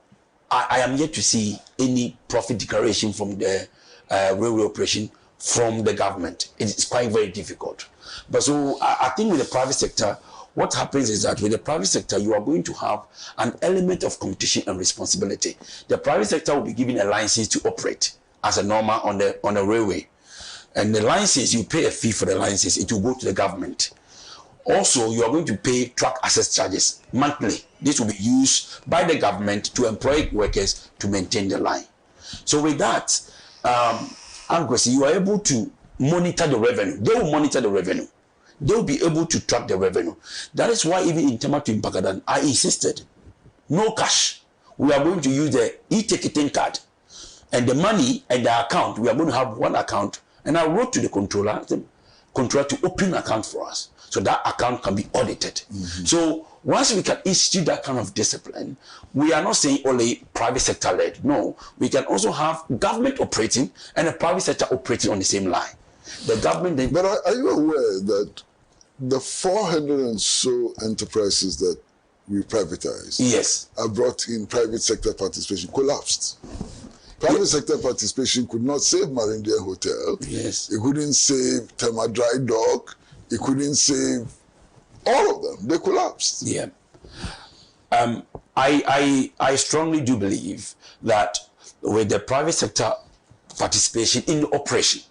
I am yet to see any profit declaration from the railway operation from the government. It's quite very difficult. But so I think with the private sector, what happens is that with the private sector, you are going to have an element of competition and responsibility. The private sector will be given a license to operate as a normal on the railway. And the license, you pay a fee for the license, it will go to the government. Also, you are going to pay track access charges monthly. This will be used by the government to employ workers to maintain the line. So with that, Ankwesi, you are able to monitor the revenue. They will monitor the revenue. They will be able to track the revenue. That is why even in Tematu Impakadan, I insisted, no cash. We are going to use the e-ticketing card. And the money and the account, we are going to have one account. And I wrote to the controller to open an account for us. So that account can be audited. So once we can institute that kind of discipline, we are not saying only private sector led. No, we can also have government operating and a private sector operating on the same line. The government then... But are you aware that the 400 and so enterprises that we privatized, yes, are brought in private sector participation collapsed? Private sector participation could not save Marindia Hotel. Yes. It couldn't save Tema Dry Dock. It couldn't save all of them. They collapsed. Yeah. I strongly do believe that with the private sector participation in the operation,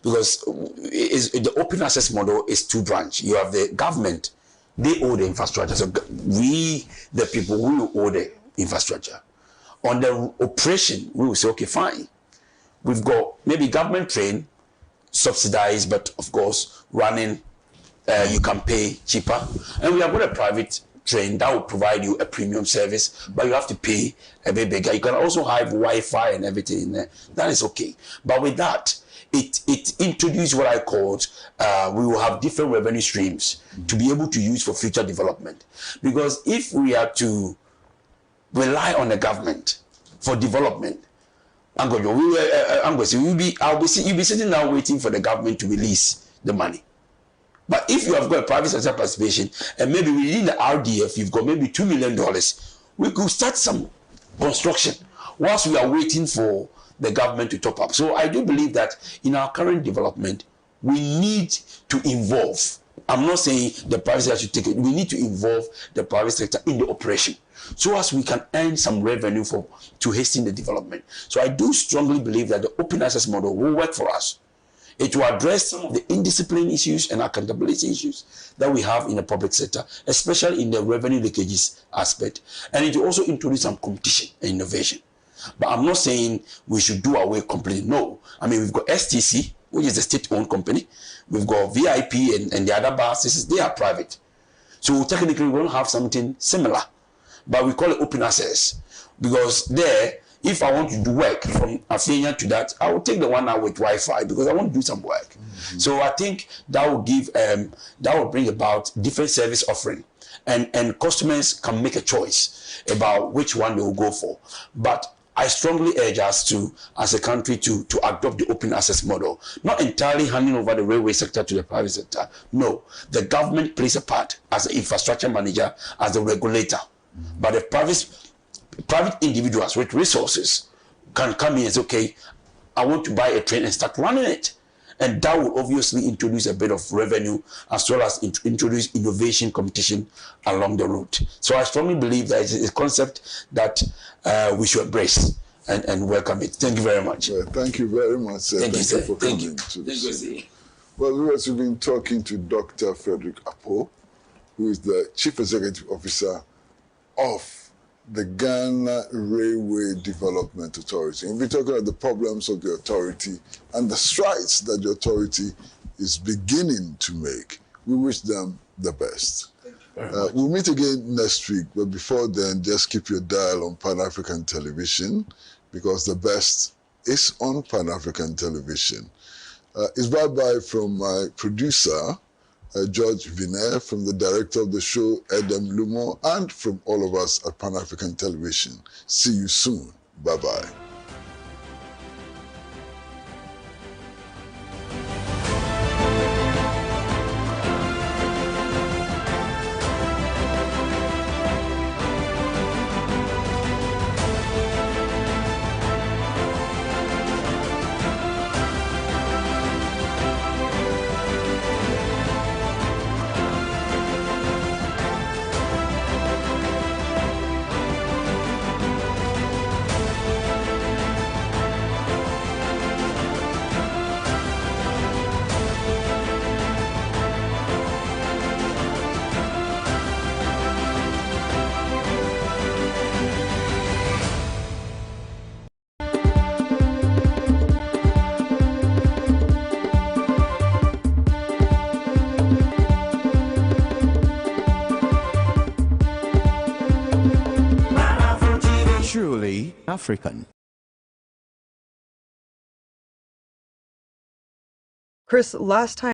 because the open access model is two branch. You have the government, they own the infrastructure. So we, the people, we will own the infrastructure. On the operation, we will say, okay, fine. We've got maybe government train, subsidized, but of course, running, you can pay cheaper. And we have got a private train that will provide you a premium service, but you have to pay a bit bigger. You can also have Wi-Fi and everything in there. That is okay. But with that, it introduced what I called, we will have different revenue streams to be able to use for future development. Because if we are to rely on the government for development, you'll be sitting down waiting for the government to release the money. But if you have got a private sector participation, and maybe within the RDF, you've got maybe $2 million, we could start some construction whilst we are waiting for the government to top up. So I do believe that in our current development, we need to involve. I'm not saying the private sector should take it. We need to involve the private sector in the operation, so as we can earn some revenue to hasten the development. So I do strongly believe that the open access model will work for us. It will address some of the indiscipline issues and accountability issues that we have in the public sector, especially in the revenue leakages aspect. And it will also introduce some competition and innovation. But I'm not saying we should do away completely. No. I mean, we've got STC, which is a state-owned company. We've got VIP and the other buses, they are private. So technically, we won't have something similar. But we call it open access. Because there, if I want to do work from Afenia to that, I will take the one out with Wi-Fi because I want to do some work. So I think that will give, that will bring about different service offering. And customers can make a choice about which one they will go for. But I strongly urge us to, as a country, to adopt the open access model. Not entirely handing over the railway sector to the private sector. No, the government plays a part as the infrastructure manager, as the regulator. But if private individuals with resources can come in and say, okay, I want to buy a train and start running it. And that will obviously introduce a bit of revenue as well as introduce innovation competition along the route. So I strongly believe that it's a concept that we should embrace and welcome it. Thank you very much. Well, thank you very much, sir. Thank you, sir. for Thank coming you. to Thank this. you. Well, we've been talking to Dr. Frederick Apo, who is the Chief Executive Officer of the Ghana Railway Development Authority. And we're talking about the problems of the authority and the strides that the authority is beginning to make. We wish them the best. We'll meet again next week, but before then, just keep your dial on Pan-African Television, because the best is on Pan-African Television. It's bye-bye from my producer, George Viner, from the director of the show, Edem Lumo, and from all of us at Pan-African Television. See you soon. Bye-bye. Truly African. Chris, last time